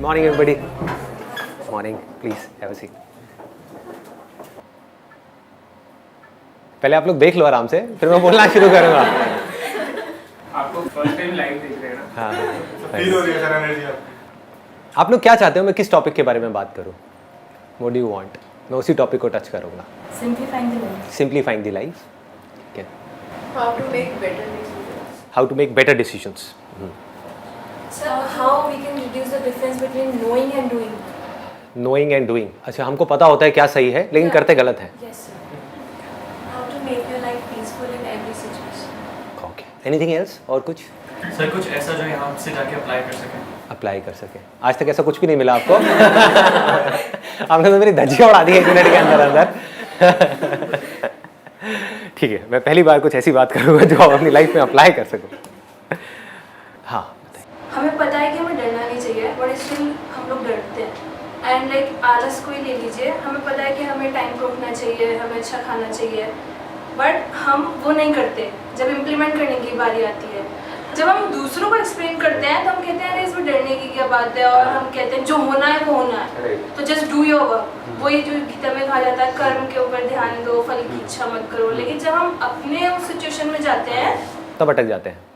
Morning, everybody. Morning. Please have a seat. पहले आप लोग देख लो आराम से, फिर मैं बोलना शुरू करूँगा। आपको फर्स्ट टाइम लाइव देख रहे हैं ना? हाँ। फील हो रही है सर एनर्जी आपकी। आप लोग क्या चाहते हो मैं किस टॉपिक के बारे में बात करूँ? What do you want? मैं उसी टॉपिक को टच करूँगा। Simplifying the life. Simplifying the life. Okay. How to make better decisions. How to make better decisions. So how we can reduce the difference between knowing and doing. Knowing and doing. अच्छा हमको पता होता है क्या सही है लेकिन करते गलत है. Yes sir. How to make your life peaceful in every situation. Okay. Anything else? और कुछ? सर कुछ ऐसा जो यहाँ से जाके अप्लाई कर सकें। अप्लाई कर सके। आज तक ऐसा कुछ भी नहीं मिला आपको? आपने तो मेरी धज्जियाँ उड़ा दी 1 मिनट के अंदर अंदर। ठीक है, मैं पहली बार कुछ ऐसी बात करूँगा जो आप अपनी लाइफ में अप्लाई कर सको। हाँ बताइए। हमें पता है कि हमें डरना नहीं चाहिए, बट स्टिल हम लोग डरते हैं। एंड लाइक आलस को ही ले लीजिए, हमें पता है कि हमें टाइम को रखना चाहिए, हमें अच्छा खाना चाहिए, बट हम वो नहीं करते। जब इम्प्लीमेंट करने की बारी आती है, जब हम दूसरों को एक्सप्लेन करते हैं तो हम कहते हैं अरे इसमें डरने की क्या बात है, और हम कहते हैं जो होना है वो होना है, तो जस्ट डू योर वर्क। वही जो गीता में कहा जाता है कर्म के ऊपर ध्यान दो, फल की इच्छा मत करो। लेकिन जब हम अपने उस सिचुएशन में जाते हैं तब अटक जाते हैं।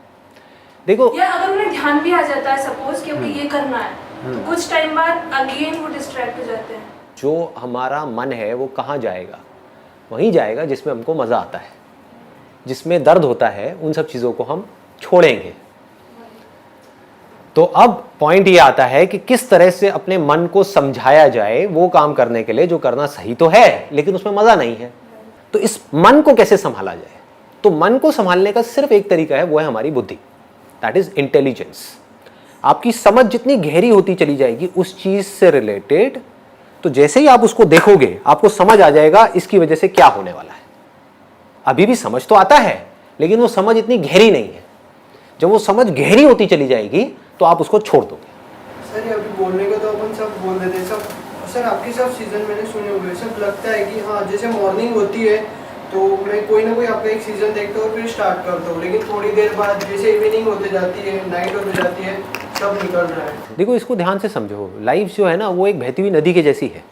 देखो या अगर उन्हें ध्यान भी आ जाता है सपोज कि अभी ये करना है, तो कुछ टाइम बाद अगेन वो डिस्ट्रैक्ट हो जाते हैं। जो हमारा मन है वो कहाँ जाएगा? वहीं जाएगा जिसमें हमको मज़ा आता है, जिसमें दर्द होता है। उन सब चीज़ों को हम छोड़ेंगे। तो अब पॉइंट ये आता है कि किस तरह से अपने मन को समझाया जाए वो काम करने के लिए जो करना सही तो है लेकिन उसमें मजा नहीं है। तो इस मन को कैसे संभाला जाए? तो मन को संभालने का सिर्फ एक तरीका है, वो है हमारी बुद्धि, दैट इज इंटेलिजेंस। आपकी समझ जितनी गहरी होती चली जाएगी उस चीज से रिलेटेड, तो जैसे ही आप उसको देखोगे आपको समझ आ जाएगा इसकी वजह से क्या होने वाला है। अभी भी समझ तो आता है लेकिन वो समझ इतनी गहरी नहीं है। जब वो समझ गहरी होती चली जाएगी तो आप उसको छोड़ दोगे। सर अभी बोलने को तो अपन सब बोल देते हैं सब। सर आपके सब सीजन मैंने सुने हुए, सब लगता है कि हाँ जैसे मॉर्निंग होती है तो मैं कोई ना कोई आपका एक सीजन देखता हूँ फिर स्टार्ट करता हूँ, लेकिन थोड़ी देर बाद जैसे इवनिंग होते जाती है, नाइट होते जाती है, सब निकल रहा है। देखो इसको ध्यान से समझो, लाइफ जो है ना वो एक बहती हुई नदी के जैसी है।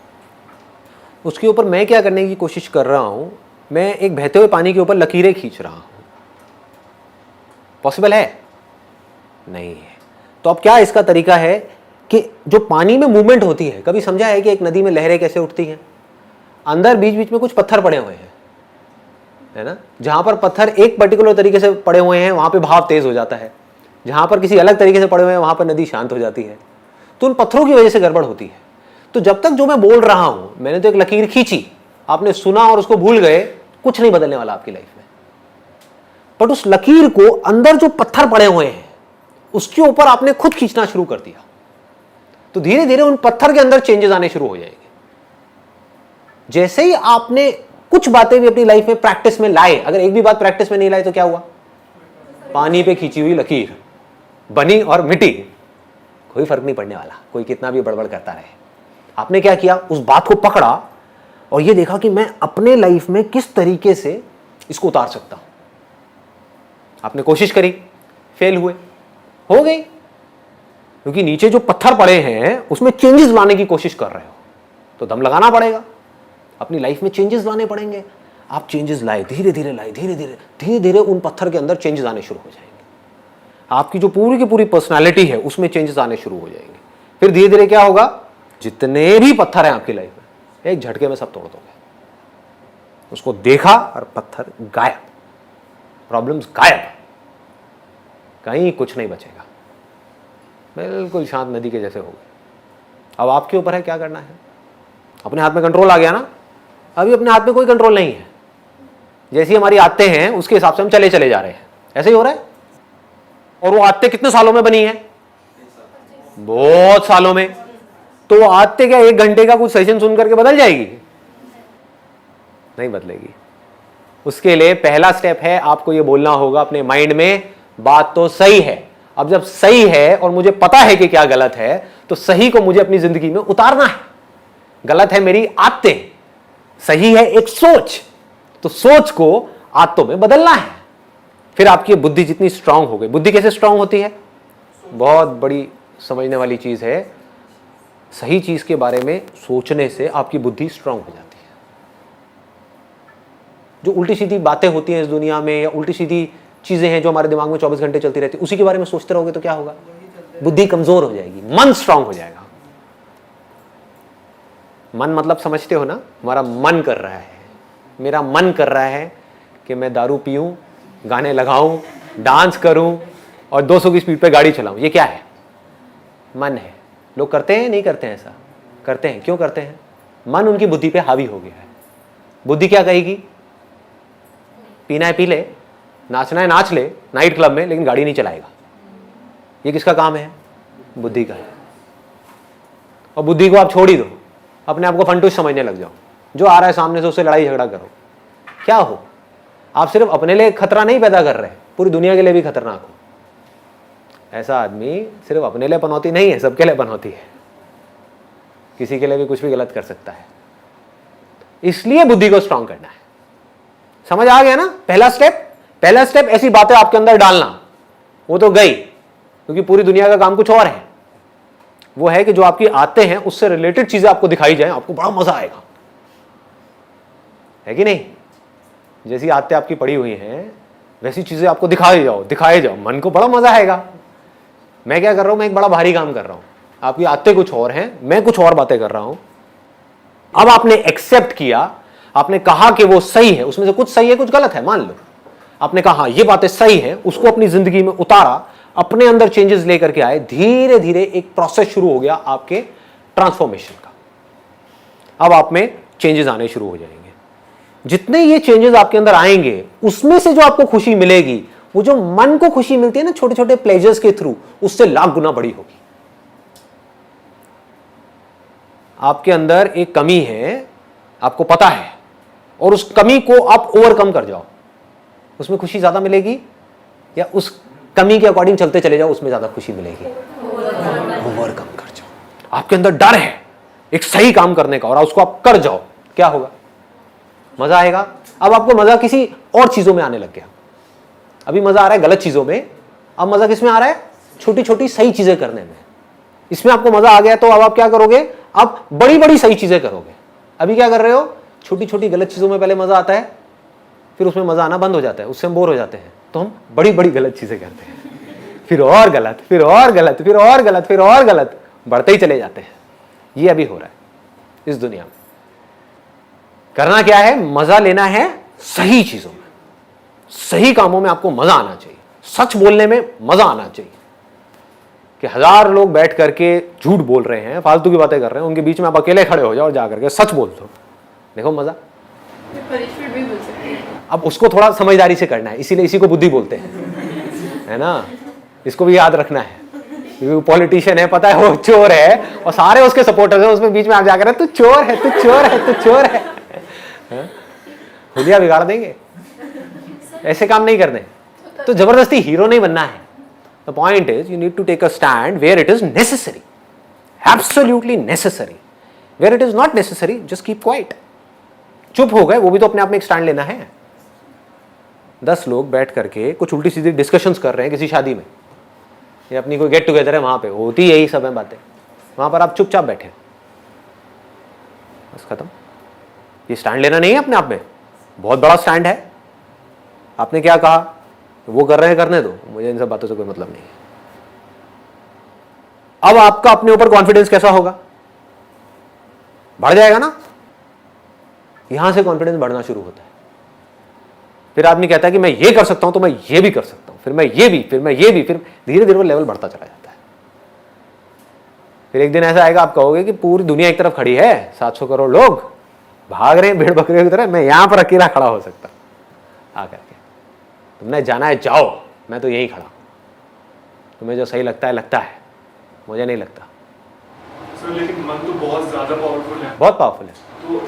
उसके ऊपर मैं क्या करने की कोशिश कर रहा हूँ, मैं एक बहते हुए पानी के ऊपर लकीरें खींच रहा हूँ। पॉसिबल है? नहीं है। तो अब क्या इसका तरीका है कि जो पानी में मूवमेंट होती है, कभी समझा है कि एक नदी में लहरें कैसे उठती हैं? अंदर बीच बीच में कुछ पत्थर पड़े हुए हैं, है ना? जहां पर पत्थर एक पर्टिकुलर तरीके से पड़े हुए हैं वहां पे भाव तेज हो जाता है, जहां पर किसी अलग तरीके से पड़े हुए हैं वहां पर नदी शांत हो जाती है। तो उन पत्थरों की वजह से गड़बड़ होती है। तो जब तक जो मैं बोल रहा हूं, मैंने तो एक लकीर खींची, आपने सुना और उसको भूल गए, कुछ नहीं बदलने वाला आपकी लाइफ में। बट उस लकीर को अंदर जो पत्थर पड़े हुए हैं उसके ऊपर आपने खुद खींचना शुरू कर दिया, तो धीरे धीरे उन पत्थर के अंदर चेंजेस आने शुरू हो जाएंगे। जैसे ही आपने कुछ बातें भी अपनी लाइफ में प्रैक्टिस में लाए, अगर एक भी बात प्रैक्टिस में नहीं लाए तो क्या हुआ? पानी पे खींची हुई लकीर बनी और मिटी, कोई फर्क नहीं पड़ने वाला, कोई कितना भी बड़बड़ करता रहे। आपने क्या किया? उस बात को पकड़ा और ये देखा कि मैं अपने लाइफ में किस तरीके से इसको उतार सकता हूं। आपने कोशिश करी, फेल हुए, हो गई, क्योंकि नीचे जो पत्थर पड़े हैं उसमें चेंजेस लाने की कोशिश कर रहे हो, तो दम लगाना पड़ेगा, अपनी लाइफ में चेंजेस लाने पड़ेंगे। आप चेंजेस लाए, धीरे धीरे लाए, धीरे धीरे उन पत्थर के अंदर चेंजेस आने शुरू हो जाएंगे। आपकी जो पूरी की पूरी पर्सनालिटी है उसमें चेंजेस आने शुरू हो जाएंगे। फिर धीरे धीरे क्या होगा? जितने भी पत्थर हैं आपकी लाइफ में एक झटके में सब तोड़ दोगे। उसको देखा और पत्थर गायब, प्रॉब्लम्स गायब, कहीं कुछ नहीं बचेगा, बिल्कुल शांत नदी के जैसे हो गए। अब आपके ऊपर है क्या करना है। अपने हाथ में कंट्रोल आ गया ना? अभी अपने हाथ में कोई कंट्रोल नहीं है। जैसी हमारी आदतें हैं उसके हिसाब से हम चले जा रहे हैं, ऐसे ही हो रहा है। और वो आदतें कितने सालों में बनी है? बहुत सालों में। तो वो आदतें क्या 1 घंटे का कुछ सेशन सुन करके बदल जाएगी? नहीं बदलेगी। उसके लिए पहला स्टेप है, आपको ये बोलना होगा अपने माइंड में, बात तो सही है। अब जब सही है और मुझे पता है कि क्या गलत है, तो सही को मुझे अपनी जिंदगी में उतारना है। गलत है मेरी आदतें, सही है एक सोच, तो सोच को आदतों में बदलना है। फिर आपकी बुद्धि जितनी स्ट्रांग हो गई। बुद्धि कैसे स्ट्रांग होती है? बहुत बड़ी समझने वाली चीज है। सही चीज के बारे में सोचने से आपकी बुद्धि स्ट्रांग हो जाती है। जो उल्टी सीधी बातें होती हैं इस दुनिया में या उल्टी सीधी चीजें हैं जो हमारे दिमाग में 24 घंटे चलती रहती है, उसी के बारे में सोचते रहोगे तो क्या होगा? बुद्धि कमजोर हो जाएगी, मन स्ट्रांग हो जाएगा। मन मतलब समझते हो ना, हमारा मन कर रहा है, मेरा मन कर रहा है कि मैं दारू पीऊं, गाने लगाऊं, डांस करूं और 200 की स्पीड पे गाड़ी चलाऊं। ये क्या है? मन है। लोग करते हैं नहीं करते हैं? ऐसा करते हैं। क्यों करते हैं? मन उनकी बुद्धि पे हावी हो गया है। बुद्धि क्या कहेगी? पीना है पी ले, नाचना है नाच ले नाइट क्लब में, लेकिन गाड़ी नहीं चलाएगा। ये किसका काम है? बुद्धि का है। और बुद्धि को आप छोड़ ही दो, अपने आप को फंटूस समझने लग जाओ। जो आ रहा है सामने से उससे लड़ाई झगड़ा करो। क्या हो? आप सिर्फ अपने लिए खतरा नहीं पैदा कर रहे, पूरी दुनिया के लिए भी खतरनाक हो। ऐसा आदमी सिर्फ अपने लिए पनौती नहीं है, सबके लिए पनौती है। किसी के लिए भी कुछ भी गलत कर सकता है। इसलिए बुद्धि को स्ट्रांग करना है। समझ आ गया ना? पहला स्टेप ऐसी बातें आपके अंदर डालना। वो तो गई, क्योंकि पूरी दुनिया का काम कुछ और है। वो है कि जो आपकी आते हैं उससे रिलेटेड चीजें आपको दिखाई जाए, आपको बड़ा मजा आएगा, है कि नहीं? जैसी आते आपकी पड़ी हुई हैं वैसी चीजें आपको दिखाए जाओ, मन को बड़ा मजा आएगा। मैं क्या कर रहा हूं? मैं एक बड़ा भारी काम कर रहा हूं, आपकी आते कुछ और हैं, मैं कुछ और बातें कर रहा हूं। अब आपने एक्सेप्ट किया, आपने कहा कि वो सही है, उसमें से कुछ सही है कुछ गलत है, मान लो। आपने कहा ये बातें सही है, उसको अपनी जिंदगी में उतारा, अपने अंदर चेंजेस लेकर के आए, धीरे धीरे एक प्रोसेस शुरू हो गया आपके ट्रांसफॉर्मेशन का। अब आप में चेंजेस आने शुरू हो जाएंगे। जितने ये चेंजेस आपके अंदर आएंगे, उसमें से जो आपको खुशी मिलेगी, वो जो मन को खुशी मिलती है ना छोटे छोटे प्लेजर्स के थ्रू, उससे लाख गुना बड़ी होगी। आपके अंदर एक कमी है, आपको पता है, और उस कमी को आप ओवरकम कर जाओ, उसमें खुशी ज्यादा मिलेगी, या उस कमी के अकॉर्डिंग चलते चले जाओ, उसमें ज्यादा खुशी मिलेगी? ओवरकम कर जाओ। आपके अंदर डर है एक सही काम करने का, और उसको आप कर जाओ, क्या होगा? मजा आएगा। अब आपको मजा किसी और चीजों में आने लग गया। अभी मजा आ रहा है गलत चीजों में, अब मजा किस में आ रहा है? छोटी छोटी सही चीजें करने में। इसमें आपको मजा आ गया तो अब आप क्या करोगे? आप बड़ी बड़ी सही चीजें करोगे। अभी क्या कर रहे हो? छोटी छोटी गलत चीजों में पहले मजा आता है, फिर उसमें मजा आना बंद हो जाता है, उससे हम बोर हो जाते हैं, तो हम बड़ी बड़ी गलत चीजें करते हैं, फिर और गलत, फिर और गलत, फिर और गलत, फिर और गलत, बढ़ते ही चले जाते हैं। ये अभी हो रहा है इस दुनिया में। करना क्या है? मजा लेना है सही चीजों में, सही कामों में आपको मजा आना चाहिए। सच बोलने में मजा आना चाहिए। कि 1000 लोग बैठ करके झूठ बोल रहे हैं, फालतू की बातें कर रहे हैं, उनके बीच में आप अकेले खड़े हो जाओ और जाकर के सच बोल दो, देखो मजा। पनिशमेंट भी मिल सकती है। अब उसको थोड़ा समझदारी से करना है, इसीलिए इसी को बुद्धि बोलते हैं, है ना? इसको भी याद रखना है। क्योंकि पॉलिटिशियन है, पता है वो चोर है, और सारे उसके सपोर्टर्स हैं, उसमें बीच में आप जाकर तू चोर है, तू चोर है, तू चोर है, हुलिया बिगाड़ देंगे। ऐसे काम नहीं करने। तो जबरदस्ती हीरो नहीं बनना है। The point is you need to take a stand where it is necessary, absolutely necessary. Where it is not necessary, just keep quiet. चुप हो गए, वो भी तो अपने आप में एक स्टैंड लेना है। 10 लोग बैठ करके कुछ उल्टी सीधी डिस्कशंस कर रहे हैं किसी शादी में, या अपनी कोई गेट टुगेदर है, वहां पे होती यही सब है बातें, वहां पर आप चुपचाप बैठे, बस खत्म। ये स्टैंड लेना नहीं है अपने आप में, बहुत बड़ा स्टैंड है। आपने क्या कहा? वो कर रहे हैं, करने दो, मुझे इन सब बातों से कोई मतलब नहीं है। अब आपका अपने ऊपर कॉन्फिडेंस कैसा होगा? बढ़ जाएगा ना? यहां से कॉन्फिडेंस बढ़ना शुरू होता है। फिर आदमी कहता है कि मैं ये कर सकता हूं तो मैं ये भी कर सकता हूं, फिर मैं ये भी, फिर मैं ये भी, फिर धीरे धीरे वो लेवल बढ़ता चला जाता है। फिर एक दिन ऐसा आएगा, आप कहोगे कि पूरी दुनिया एक तरफ खड़ी है, 700 करोड़ लोग भाग रहे हैं भेड़ बकरियों की तरह, मैं यहां पर अकेला खड़ा हो सकता आकर के। तुमने जाना है जाओ, मैं तो यही खड़ा। तुम्हें जो सही लगता है लगता है, मुझे नहीं लगता। लेकिन मन तो बहुत ज्यादा पावरफुल है, बहुत पावरफुल है। तो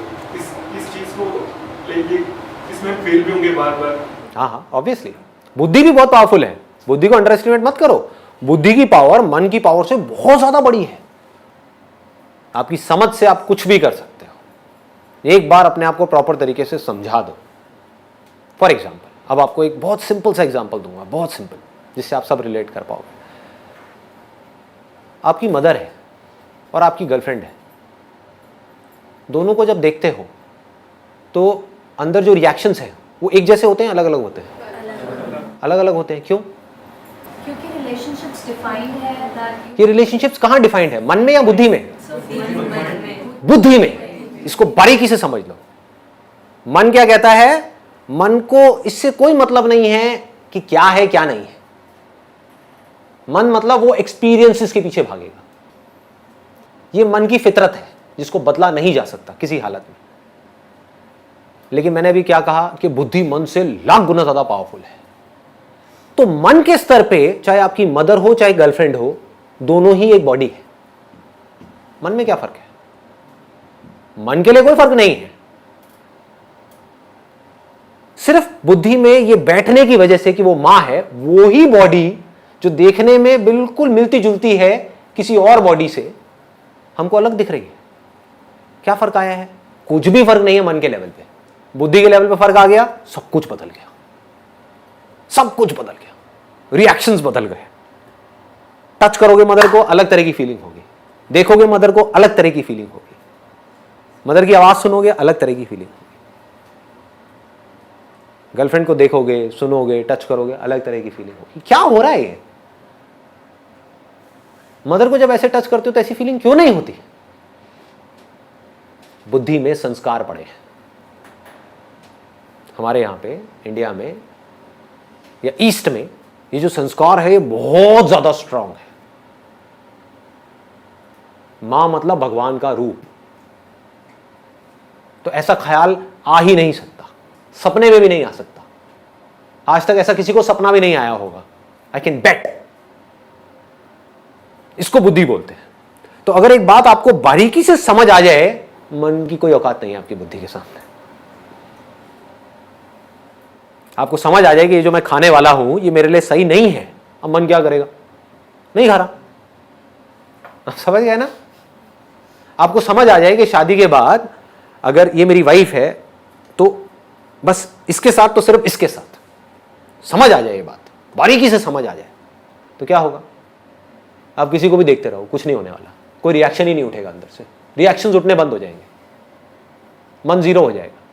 इस चीज को लेके इसमें फेल भी होंगे बार बार। हाँ, ऑब्वियसली। बुद्धि भी बहुत पावरफुल है, बुद्धि को अंडर एस्टिमेट मत करो। बुद्धि की पावर मन की पावर से बहुत ज्यादा बड़ी है। आपकी समझ से आप कुछ भी कर सकते हो। एक बार अपने आप को प्रॉपर तरीके से समझा दो। फॉर एग्जाम्पल, अब आपको एक बहुत सिंपल सा एग्जाम्पल दूंगा, बहुत सिंपल, जिससे आप सब रिलेट कर पाओगे। आपकी मदर है और आपकी गर्लफ्रेंड है, दोनों को जब देखते हो तो अंदर जो रिएक्शंस हैं वो एक जैसे होते हैं, अलग अलग होते हैं? अलग अलग होते हैं। क्यों? क्योंकि रिलेशनशिप्स डिफाइंड है दैट ये रिलेशनशिप्स कहाँ डिफाइंड है, मन में या बुद्धि में? बुद्धि में। इसको बारीकी से समझ लो। मन क्या कहता है? मन को इससे कोई मतलब नहीं है कि क्या है क्या नहीं है। मन मतलब वो एक्सपीरियंसेस के पीछे भागेगा। ये मन की फितरत है जिसको बदला नहीं जा सकता किसी हालत में। लेकिन मैंने अभी क्या कहा कि बुद्धि मन से लाख गुना ज्यादा पावरफुल है। तो मन के स्तर पे चाहे आपकी मदर हो चाहे गर्लफ्रेंड हो, दोनों ही एक बॉडी है। मन में क्या फर्क है? मन के लिए कोई फर्क नहीं है। सिर्फ बुद्धि में ये बैठने की वजह से कि वो मां है, वो ही बॉडी जो देखने में बिल्कुल मिलती जुलती है किसी और बॉडी से, हमको अलग दिख रही है। क्या फर्क आया है? कुछ भी फर्क नहीं है। मन के लेवल पे, बुद्धि के लेवल पे फर्क आ गया, सब कुछ बदल गया। सब कुछ बदल गया, रिएक्शंस बदल गए। टच करोगे मदर को, अलग तरह की फीलिंग होगी। देखोगे मदर को, अलग तरह की फीलिंग होगी। मदर की आवाज सुनोगे, अलग तरह की फीलिंग होगी। गर्लफ्रेंड को देखोगे, सुनोगे, टच करोगे, अलग तरह की फीलिंग होगी। क्या हो रहा है ये? मदर को जब ऐसे टच करते हो तो ऐसी फीलिंग क्यों नहीं होती? बुद्धि में संस्कार पड़े हैं। हमारे यहां पे इंडिया में या ईस्ट में ये जो संस्कार है ये बहुत ज्यादा स्ट्रांग है। मां मतलब भगवान का रूप, तो ऐसा ख्याल आ ही नहीं सकता, सपने में भी नहीं आ सकता। आज तक ऐसा किसी को सपना भी नहीं आया होगा, आई कैन बेट। इसको बुद्धि बोलते हैं। तो अगर एक बात आपको बारीकी से समझ आ जाए, मन की कोई औकात नहीं है आपकी बुद्धि के सामने। आपको समझ आ जाए कि ये जो मैं खाने वाला हूं ये मेरे लिए सही नहीं है, अब मन क्या करेगा? नहीं खा रहा। आप समझ गए ना? आपको समझ आ जाए कि शादी के बाद अगर ये मेरी वाइफ है तो बस इसके साथ, तो सिर्फ इसके साथ। समझ आ जाए ये बात, बारीकी से समझ आ जाए, तो क्या होगा? आप किसी को भी देखते रहो, कुछ नहीं होने वाला, कोई रिएक्शन ही नहीं उठेगा अंदर से। रिएक्शंस उठने बंद हो जाएंगे, मन जीरो हो जाएगा।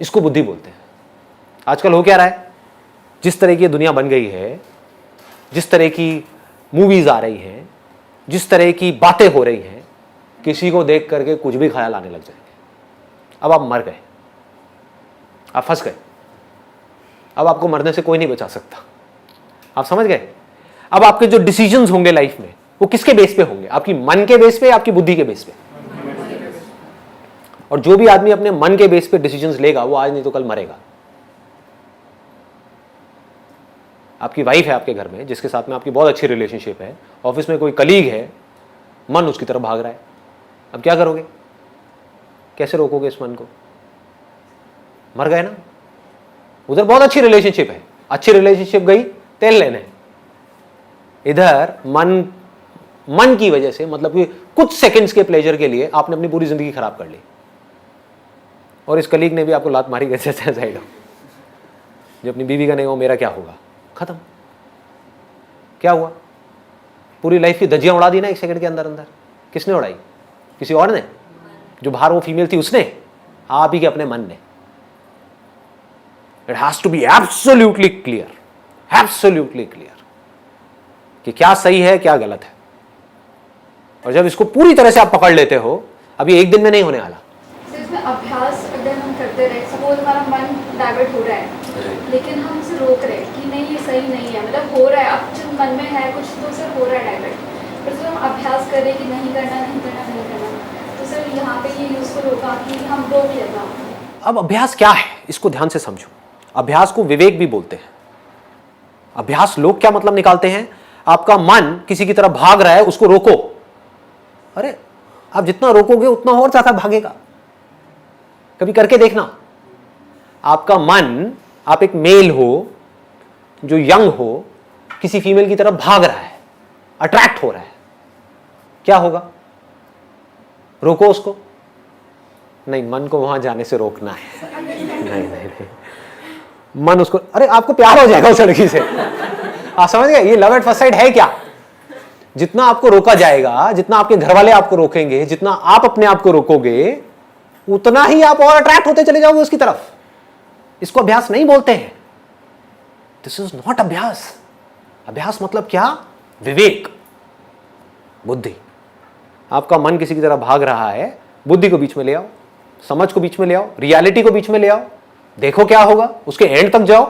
इसको बुद्धि बोलते हैं। आजकल हो क्या रहा है? जिस तरह की दुनिया बन गई है, जिस तरह की मूवीज आ रही हैं, जिस तरह की बातें हो रही हैं, किसी को देख करके कुछ भी ख्याल आने लग जाएंगे। अब आप मर गए, आप फंस गए। अब आपको मरने से कोई नहीं बचा सकता। आप समझ गए? अब आपके जो डिसीजंस होंगे लाइफ में वो किसके बेस पे होंगे? आपकी मन के बेस पे, आपकी बुद्धि के बेस पे? और जो भी आदमी अपने मन के बेस पे डिसीजंस लेगा वो आज नहीं तो कल मरेगा। आपकी वाइफ है आपके घर में जिसके साथ में आपकी बहुत अच्छी रिलेशनशिप है, ऑफिस में कोई कलीग है, मन उसकी तरफ भाग रहा है। अब क्या करोगे? कैसे रोकोगे इस मन को? मर गए ना। उधर बहुत अच्छी रिलेशनशिप है, अच्छी रिलेशनशिप गई तेल लेने। इधर मन की वजह से, मतलब कि कुछ सेकंड्स के प्लेजर के लिए आपने अपनी पूरी जिंदगी खराब कर ली। और इस कलीग ने भी आपको लात मारी कैसे साइड हो। जो अपनी बीवी का नहीं हो, मेरा क्या होगा? खत्म। क्या हुआ? पूरी लाइफ की धज्जियां उड़ा दी ना एक सेकंड के अंदर अंदर। किसने उड़ाई? किसी और ने? जो बाहर वो फीमेल थी उसने? आप ही के अपने मन ने। It has to be absolutely clear, absolutely clear कि क्या सही है क्या गलत है। और जब इसको पूरी तरह से आप पकड़ लेते हो, अब ये एक दिन में नहीं होने वाला। इसमें अभ्यास अगर हम करते रहे, सपोज हमारा मन डाइवर्ट हो रहा है लेकिन हम उसे रोक रहे हैं कि नहीं ये सही नहीं है, मतलब हो रहा है, अब जो मन में है कुछ तो उसे हो रहा है डाइवर्ट, पर जब हम अभ्यास कर रहे हैं कि नहीं करना नहीं करना नहीं करना, तो सर यहाँ पे ये यूजफुल होगा कि हम रोक लेना। अब अभ्यास क्या है इसको ध्यान से समझो। अभ्यास को विवेक भी बोलते हैं। अभ्यास लोग क्या मतलब निकालते हैं? आपका मन किसी की तरफ भाग रहा है, उसको रोको। अरे आप जितना रोकोगे उतना और ज्यादा भागेगा। कभी करके देखना। आपका मन, आप एक मेल हो जो यंग हो, किसी फीमेल की तरफ भाग रहा है, अट्रैक्ट हो रहा है, क्या होगा? रोको उसको? नहीं, मन को वहां जाने से रोकना है। नहीं, मन उसको, अरे आपको प्यार हो जाएगा उस लड़की से, आप समझ गए? ये लव एट फर्स्ट साइट है क्या? जितना आपको रोका जाएगा, जितना आपके घर वाले आपको रोकेंगे, जितना आप अपने आप को रोकोगे, उतना ही आप और अट्रैक्ट होते चले जाओगे उसकी तरफ। इसको अभ्यास नहीं बोलते हैं। दिस इज नॉट अभ्यास। अभ्यास मतलब क्या? विवेक, बुद्धि। आपका मन किसी की तरह भाग रहा है, बुद्धि को बीच में ले आओ, समझ को बीच में ले आओ, रियलिटी को बीच में ले आओ, देखो क्या होगा, उसके एंड तक जाओ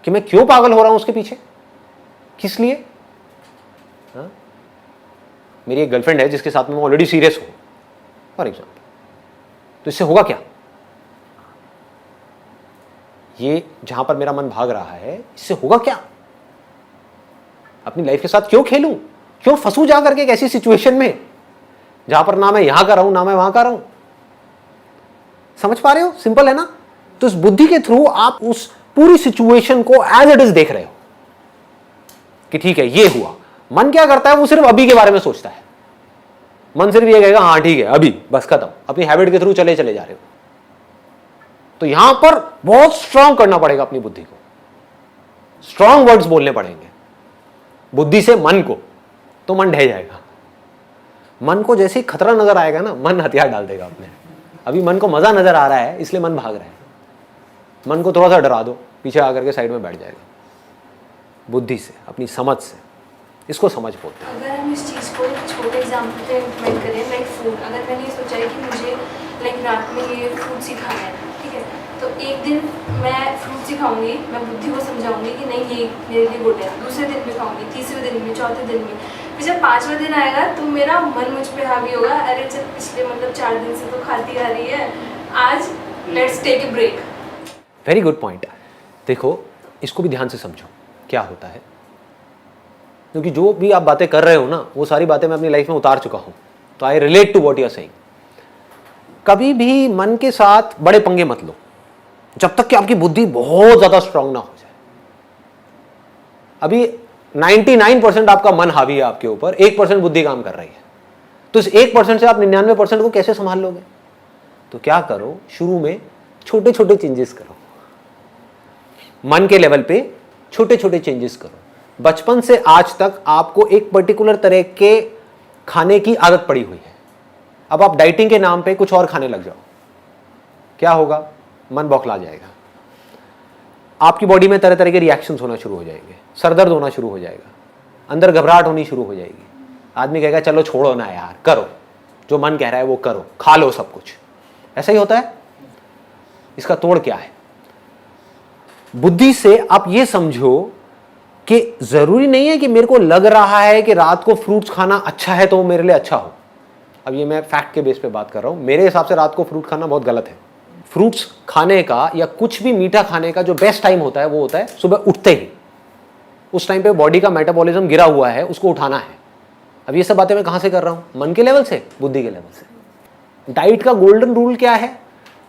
कि मैं क्यों पागल हो रहा हूं उसके पीछे, किस लिए। हाँ? मेरी एक गर्लफ्रेंड है जिसके साथ में मैं ऑलरेडी सीरियस हूं फॉर एग्जाम्पल, तो इससे होगा क्या? ये जहां पर मेरा मन भाग रहा है, इससे होगा क्या? अपनी लाइफ के साथ क्यों खेलूं, क्यों फंसू जा करके एक ऐसी सिचुएशन में जहां पर ना मैं यहां का रहूं ना मैं वहां का रहूं। समझ पा रहे हो? सिंपल है ना? तो इस बुद्धि के थ्रू आप उस पूरी सिचुएशन को एज इट इज देख रहे हो कि ठीक है ये हुआ। मन क्या करता है? वो सिर्फ अभी के बारे में सोचता है। मन सिर्फ ये कहेगा हाँ ठीक है अभी, बस खत्म। अपनी हैबिट के थ्रू चले चले जा रहे हो। तो यहां पर बहुत स्ट्रांग करना पड़ेगा अपनी बुद्धि को, स्ट्रांग वर्ड्स बोलने पड़ेंगे बुद्धि से मन को, तो मन ढह जाएगा। मन को जैसे ही खतरा नजर आएगा ना, मन हथियार डाल देगा अपने। अभी मन को मजा नजर आ रहा है इसलिए मन भाग रहा है। मन को थोड़ा सा डरा दो, पीछे आकर के साइड में बैठ जाएगा। बुद्धि से, अपनी समझ से, इसको समझ बोलते हैं। अगर हम इस चीज़ को एक छोटे एग्जाम्पल पे इम्प्लीमेंट करें, लाइक फूड, अगर मैंने ये सोचा है कि मुझे लाइक रात में ये फ्रूट्स ही खाना है, ठीक है, तो एक दिन मैं फ्रूट्स ही खाऊंगी, मैं बुद्धि को समझाऊंगी कि नहीं ये मेरे लिए गुड है, दूसरे दिन भी खाऊंगी, तीसरे दिन भी, चौथे दिन भी, फिर जब 5वां दिन आएगा तो मेरा मन मुझ पे हावी होगा, अरे चल पिछले मतलब 4 दिन से तो खाती आ रही है, आज let's take a break. Very good point. देखो इसको भी ध्यान से समझो क्या होता है, क्योंकि जो भी आप बातें कर रहे हो ना, वो सारी बातें मैं अपनी लाइफ में उतार चुका हूं, तो I relate to what you are saying. कभी भी मन के साथ बड़े पंगे मत लो जब तक कि आपकी बुद्धि बहुत ज्यादा स्ट्रांग ना हो जाए। अभी 99% आपका मन हावी है आपके ऊपर, 1% बुद्धि काम कर रही है, तो इस 1% से आप 99% को कैसे संभाल लोगे? तो क्या करो, शुरू में छोटे छोटे चेंजेस करो, मन के लेवल पे छोटे छोटे चेंजेस करो। बचपन से आज तक आपको एक पर्टिकुलर तरह के खाने की आदत पड़ी हुई है, अब आप डाइटिंग के नाम पे कुछ और खाने लग जाओ, क्या होगा? मन बौखला जाएगा, आपकी बॉडी में तरह तरह के रिएक्शंस होना शुरू हो जाएंगे, सरदर्द होना शुरू हो जाएगा, अंदर घबराहट होनी शुरू हो जाएगी। आदमी कहेगा चलो छोड़ो ना यार, करो जो मन कह रहा है वो करो, खा लो सब कुछ। ऐसा ही होता है। इसका तोड़ क्या है? बुद्धि से आप ये समझो कि जरूरी नहीं है कि मेरे को लग रहा है कि रात को फ्रूट्स खाना अच्छा है तो वो मेरे लिए अच्छा हो। अब ये मैं फैक्ट के बेस पे बात कर रहा हूं, मेरे हिसाब से रात को फ्रूट खाना बहुत गलत है। फ्रूट्स खाने का या कुछ भी मीठा खाने का जो बेस्ट टाइम होता है वो होता है सुबह उठते ही। उस टाइम पे बॉडी का मेटाबॉलिज्म गिरा हुआ है, उसको उठाना है। अब ये सब बातें मैं कहां से कर रहा हूं? मन के लेवल से, बुद्धि के लेवल से। डाइट का गोल्डन रूल क्या है?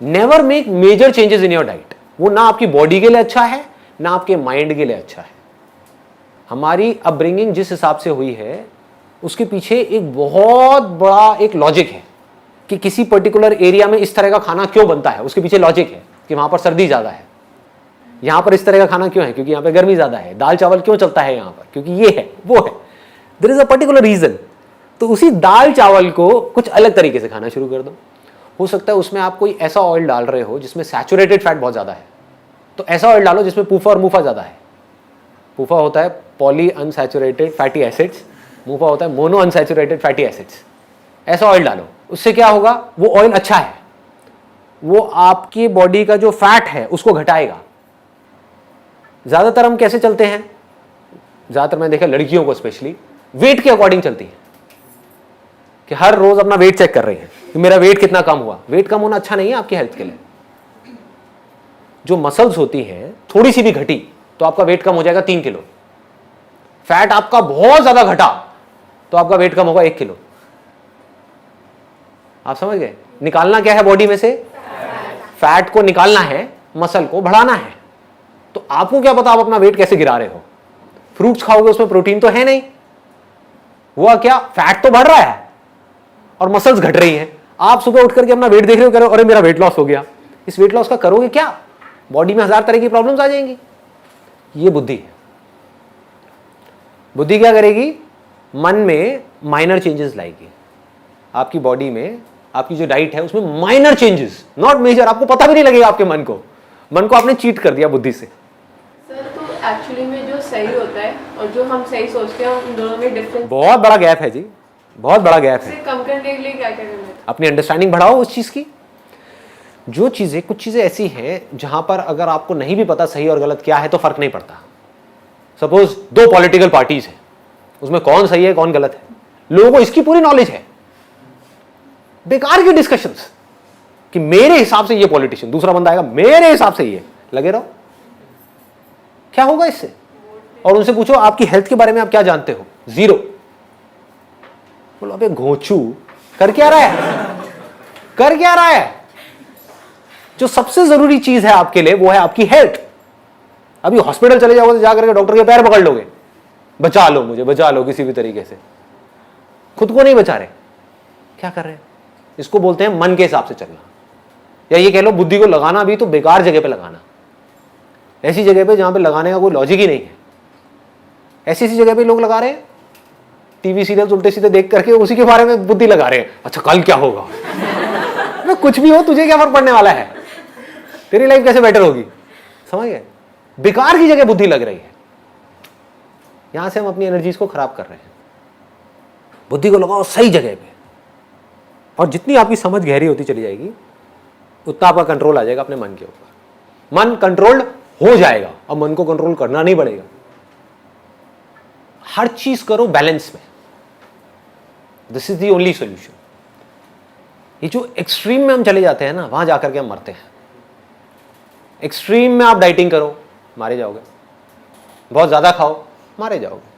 Never make major changes in your diet. वो ना आपकी बॉडी के लिए अच्छा है ना आपके माइंड के लिए अच्छा है। हमारी अपब्रिंगिंग जिस हिसाब से हुई है उसके पीछे एक बहुत बड़ा एक लॉजिक है कि किसी पर्टिकुलर एरिया में इस तरह का खाना क्यों बनता है। उसके पीछे लॉजिक है कि वहां पर सर्दी ज्यादा है, यहां पर इस तरह का खाना क्यों है क्योंकि यहां पर गर्मी ज्यादा है। दाल चावल क्यों चलता है यहां पर क्योंकि ये है वो है। There is a particular reason. तो उसी दाल चावल को कुछ अलग तरीके से खाना शुरू कर दो। हो सकता है उसमें आप कोई ऐसा ऑयल डाल रहे हो जिसमें सैचुरेटेड फैट बहुत ज्यादा है, तो ऐसा ऑयल डालो जिसमें पूफा और मुफा ज्यादा है। पूफा होता है पॉली अनसैचुरेटेड फैटी एसिड्स, मुफा होता है मोनो अनसैचुरेटेड फैटी एसिड्स। ऐसा ऑयल डालो, उससे क्या होगा? वो ऑयल अच्छा है, वो आपकी बॉडी का जो फैट है उसको घटाएगा। ज्यादातर हम कैसे चलते हैं? ज्यादातर मैंने देखा लड़कियों को स्पेशली वेट के अकॉर्डिंग चलती है कि हर रोज अपना वेट चेक कर रही है कि मेरा वेट कितना कम हुआ। वेट कम होना अच्छा नहीं है आपकी हेल्थ के लिए। जो मसल्स होती हैं थोड़ी सी भी घटी तो आपका वेट कम हो जाएगा 3 किलो। फैट आपका बहुत ज्यादा घटा तो आपका वेट कम होगा 1 किलो। आप समझ गए? निकालना क्या है बॉडी में से? फैट को निकालना है, मसल को बढ़ाना है। तो आपको क्या पता आप अपना वेट कैसे गिरा रहे हो? फ्रूट्स खाओगे उसमें प्रोटीन तो है नहीं, हुआ क्या? फैट तो बढ़ रहा है और मसल्स घट रही हैं। आप सुबह उठ करके अपना वेट देख रहे हो, कह रहे हो अरे मेरा वेट लॉस हो गया। इस वेट लॉस का करोगे क्या? बॉडी में 1000 तरह की प्रॉब्लम्स आ जाएंगी। ये बुद्धि है। बुद्धि क्या करेगी? मन में माइनर चेंजेस लाएगी। आपकी बॉडी में आपकी जो डाइट है उसमें माइनर चेंजेस, नॉट मेजर। आपको पता भी नहीं लगेगा आपके मन को आपने चीट कर दिया बुद्धि से। सर तो एक्चुअली में जो सही होता है और जो हम सही सोचते हैं उन दोनों में डिफरेंस बहुत बड़ा गैप है जी, बहुत बड़ा गैप है। से कम करने के लिए क्या क्या करना है? अपनी अंडरस्टैंडिंग बढ़ाओ उस चीज की। जो चीजें, कुछ चीजें ऐसी हैं जहां पर अगर आपको नहीं भी पता सही और गलत क्या है तो फर्क नहीं पड़ता। सपोज 2 पॉलिटिकल पार्टीज हैं, उसमें कौन सही है कौन गलत है, लोगों को इसकी पूरी नॉलेज है। बेकार की डिस्कशंस कि मेरे हिसाब से ये पॉलिटिशियन, दूसरा बंदा आएगा मेरे हिसाब से ये, लगे रहो। क्या होगा इससे? और उनसे पूछो आपकी हेल्थ के बारे में आप क्या जानते हो? 0। बोलो अबे घोंचू, कर क्या रहा है, कर क्या रहा है? जो सबसे जरूरी चीज है आपके लिए वो है आपकी हेल्थ। अभी हॉस्पिटल चले जाओगे तो जाकर के डॉक्टर के पैर पकड़ लोगे, बचा लो मुझे, बचा लो किसी भी तरीके से। खुद को नहीं बचा रहे, क्या कर रहे हैं? इसको बोलते हैं मन के हिसाब से चलना, या ये कह लो बुद्धि को लगाना भी तो बेकार जगह पे लगाना, ऐसी जगह पे जहां पे लगाने का कोई लॉजिक ही नहीं है। ऐसी ऐसी जगह पे लोग लगा रहे हैं, टीवी सीरियल उल्टे सीधे देख करके उसी के बारे में बुद्धि लगा रहे हैं। अच्छा कल क्या होगा? कुछ भी हो, तुझे क्या फर्क पड़ने वाला है? तेरी लाइफ कैसे बेटर होगी? समझ गए? बेकार की जगह बुद्धि लग रही है, यहां से हम अपनी एनर्जीज को खराब कर रहे हैं। बुद्धि को लगाओ सही जगह पे, और जितनी आपकी समझ गहरी होती चली जाएगी उतना आपका कंट्रोल आ जाएगा अपने मन के ऊपर। मन कंट्रोल्ड हो जाएगा, अब मन को कंट्रोल करना नहीं पड़ेगा। हर चीज करो बैलेंस में, this is the only solution. ये जो एक्सट्रीम में हम चले जाते हैं ना, वहां जाकर के हम मरते हैं। एक्सट्रीम में आप डाइटिंग करो, मारे जाओगे। बहुत ज्यादा खाओ, मारे जाओगे।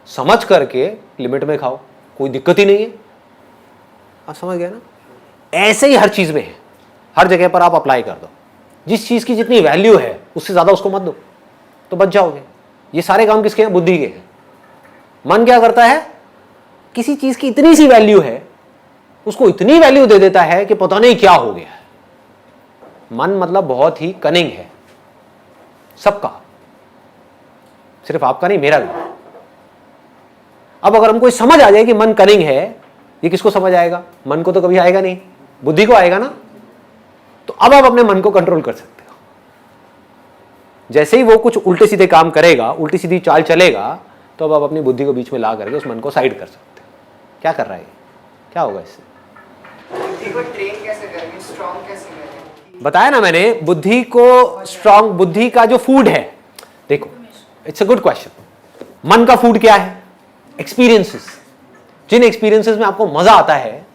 समझ करके लिमिट में खाओ, कोई दिक्कत ही नहीं है। आप समझ गए ना? ऐसे ही हर चीज में है, हर जगह पर आप अप्लाई कर दो। जिस चीज की जितनी वैल्यू है उससे ज्यादा उसको मत दो, तो बच जाओगे। ये सारे काम किसके हैं? बुद्धि के हैं। मन क्या करता है? किसी चीज की इतनी सी वैल्यू है, उसको इतनी वैल्यू दे देता है कि पता नहीं क्या हो गया है। मन मतलब बहुत ही कनिंग है, सबका, सिर्फ आपका नहीं, मेरा भी। अब अगर हमको समझ आ जाए कि मन कनिंग है, ये किसको समझ आएगा? मन को तो कभी आएगा नहीं, बुद्धि को आएगा ना। तो अब आप अपने मन को कंट्रोल कर सकते हो। जैसे ही वो कुछ उल्टे सीधे काम करेगा, उल्टी सीधी चाल चलेगा, तो अब आप अपनी बुद्धि को बीच में ला करके उस मन को साइड कर सकते हो। क्या कर रहा है? क्या होगा इससे? बुद्धि को ट्रेन कैसे करेंगे, स्ट्रॉन्ग कैसे करेंगे? बताया ना मैंने, बुद्धि को स्ट्रॉन्ग, बुद्धि का जो फूड है, देखो इट्स अ गुड क्वेश्चन। मन का फूड क्या है? एक्सपीरियंसेस। जिन एक्सपीरियंसेस में आपको मजा आता है,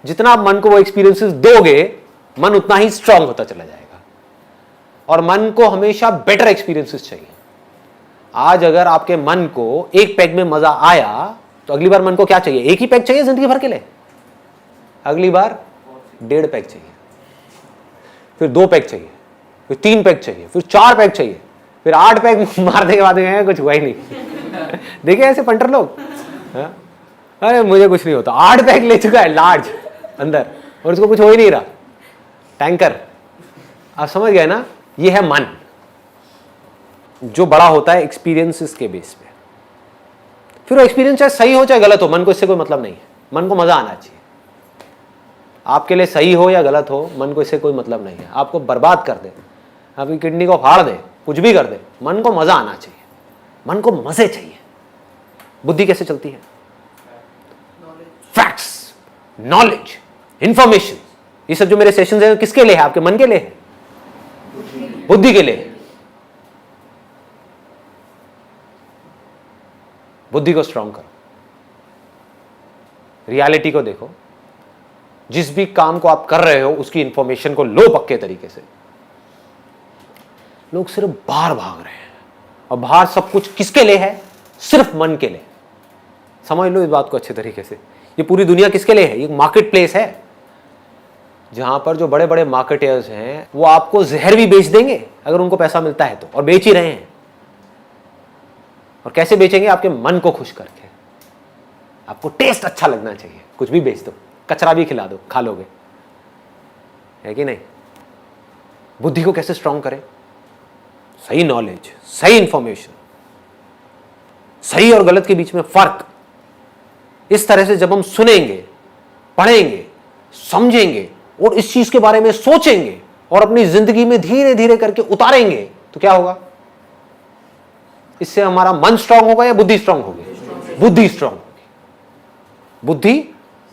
जितना आप मन को वो एक्सपीरियंसेस दोगे, मन उतना ही स्ट्रांग होता चला जाएगा। और मन को हमेशा बेटर एक्सपीरियंसेस चाहिए। आज अगर आपके मन को एक पैग में मजा आया, तो अगली बार मन को क्या चाहिए? एक ही पैग चाहिए जिंदगी भर के लिए? अगली बार 1.5 पैग चाहिए, फिर 2 पैग चाहिए, फिर 3 पैग चाहिए, फिर 4 पैग चाहिए, फिर 8 पैग मारने के बाद कुछ हुआ ही नहीं। देखिए ऐसे पंटर लोग, अरे मुझे कुछ नहीं होता, 8 पैग ले चुका है लार्ज अंदर, और उसको कुछ हो ही नहीं रहा, टैंकर। आप समझ गए ना? ये है मन, जो बड़ा होता है एक्सपीरियंसेस के बेस पे। फिर वो एक्सपीरियंस चाहे सही हो चाहे गलत हो, मन को इससे कोई मतलब नहीं है। मन को मजा आना चाहिए। आपके लिए सही हो या गलत हो, मन को इससे कोई मतलब नहीं है। आपको बर्बाद कर दे, आपकी किडनी को फाड़ दे, कुछ भी कर दे, मन को मजा आना चाहिए। मन को मजे चाहिए। बुद्धि कैसे चलती है? Facts, knowledge, information. ये सब जो मेरे सेशंस हैं किसके लिए है? आपके मन के लिए है, बुद्धि के लिए है। बुद्धि को स्ट्रांग करो, रियलिटी को देखो, जिस भी काम को आप कर रहे हो उसकी इंफॉर्मेशन को लो पक्के तरीके से। लोग सिर्फ बाहर भाग रहे हैं, और बाहर सब कुछ किसके लिए है? सिर्फ मन के लिए। समझ लो इस बात को अच्छे तरीके से। ये पूरी दुनिया किसके लिए है? ये मार्केट प्लेस है, जहां पर जो बड़े बड़े मार्केटर्स हैं वो आपको जहर भी बेच देंगे अगर उनको पैसा मिलता है तो, और बेच ही रहे हैं। और कैसे बेचेंगे? आपके मन को खुश करके। आपको टेस्ट अच्छा लगना चाहिए, कुछ भी बेच दो, कचरा भी खिला दो, खा लोगे, है कि नहीं? बुद्धि को कैसे स्ट्रांग करें? सही नॉलेज, सही इंफॉर्मेशन, सही और गलत के बीच में फर्क, इस तरह से जब हम सुनेंगे, पढ़ेंगे, समझेंगे और इस चीज के बारे में सोचेंगे और अपनी जिंदगी में धीरे धीरे करके उतारेंगे, तो क्या होगा? इससे हमारा मन स्ट्रांग होगा या बुद्धि स्ट्रांग होगी? बुद्धि स्ट्रांग होगी। बुद्धि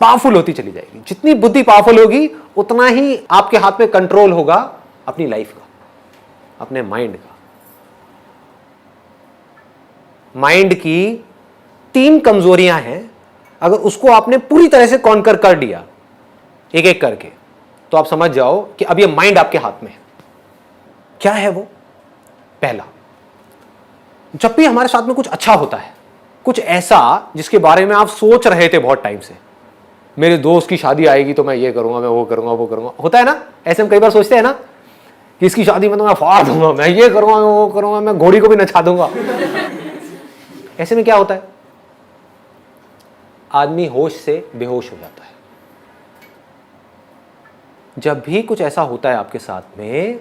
पावरफुल होती चली जाएगी। जितनी बुद्धि पावरफुल होगी उतना ही आपके हाथ में कंट्रोल होगा अपनी लाइफ का, अपने माइंड का। माइंड की 3 कमजोरियां हैं, अगर उसको आपने पूरी तरह से कॉन्कर कर दिया एक एक करके, तो आप समझ जाओ कि अब ये माइंड आपके हाथ में है। क्या है वो? पहला, जब भी हमारे साथ में कुछ अच्छा होता है, कुछ ऐसा जिसके बारे में आप सोच रहे थे बहुत टाइम से, मेरे दोस्त की शादी आएगी तो मैं ये करूंगा, मैं वो करूंगा, वो करूंगा, होता है ना? ऐसे हम कई बार सोचते हैं ना कि इसकी शादी में तो मैं फाड़ दूंगा, मैं ये करूंगा, मैं वो करूंगा, मैं घोड़ी को भी नचा दूंगा। ऐसे में क्या होता है? आदमी होश से बेहोश हो जाता है। जब भी कुछ ऐसा होता है आपके साथ में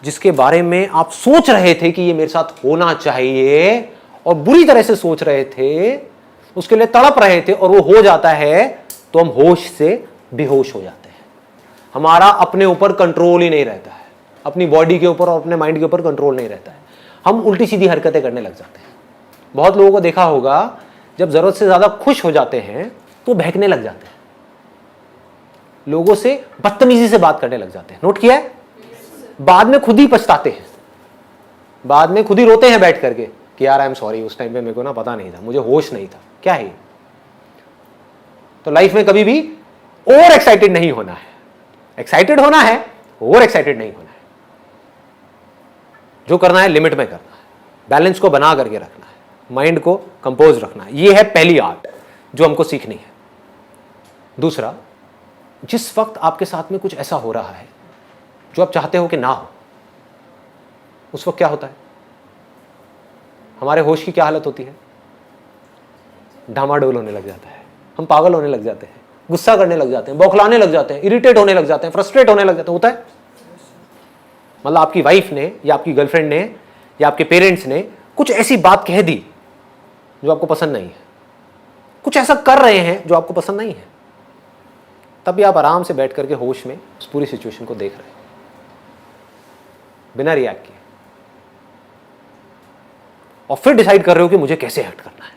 जिसके बारे में आप सोच रहे थे कि ये मेरे साथ होना चाहिए और बुरी तरह से सोच रहे थे, उसके लिए तड़प रहे थे और वो हो जाता है, तो हम होश से बेहोश हो जाते हैं। हमारा अपने ऊपर कंट्रोल ही नहीं रहता है, अपनी बॉडी के ऊपर और अपने माइंड के ऊपर कंट्रोल नहीं रहता है। हम उल्टी सीधी हरकतें करने लग जाते हैं। बहुत लोगों को देखा होगा, जब जरूरत से ज्यादा खुश हो जाते हैं तो बहकने लग जाते हैं, लोगों से बदतमीजी से बात करने लग जाते हैं। नोट किया है? बाद में खुद ही पछताते हैं, बाद में खुद ही रोते हैं बैठ करके कि यार आई एम सॉरी, उस टाइम पे मेरे को ना पता नहीं था, मुझे होश नहीं था। क्या है? तो लाइफ में कभी भी ओवर एक्साइटेड नहीं होना है। एक्साइटेड होना है, ओवर एक्साइटेड नहीं होना है। जो करना है लिमिट में करना है, बैलेंस को बना करके रखना है, माइंड को कंपोज रखना है। यह है पहली आर्ट जो हमको सीखनी है। दूसरा, जिस वक्त आपके साथ में कुछ ऐसा हो रहा है जो आप चाहते हो कि ना हो, उस वक्त क्या होता है? हमारे होश की क्या हालत होती है? डामाडोल होने लग जाता है, हम पागल होने लग जाते हैं, गुस्सा करने लग जाते हैं, बौखलाने लग जाते हैं, इरिटेट होने लग जाते हैं, फ्रस्ट्रेट होने लग जाते हैं। होता है? मतलब आपकी वाइफ ने या आपकी गर्लफ्रेंड ने या आपके पेरेंट्स ने कुछ ऐसी बात कह दी जो आपको पसंद नहीं है, कुछ ऐसा कर रहे हैं जो आपको पसंद नहीं है, तब भी आप आराम से बैठ करके होश में उस पूरी सिचुएशन को देख रहे हैं बिना रिएक्ट किए, और फिर डिसाइड कर रहे हो कि मुझे कैसे एक्ट करना है।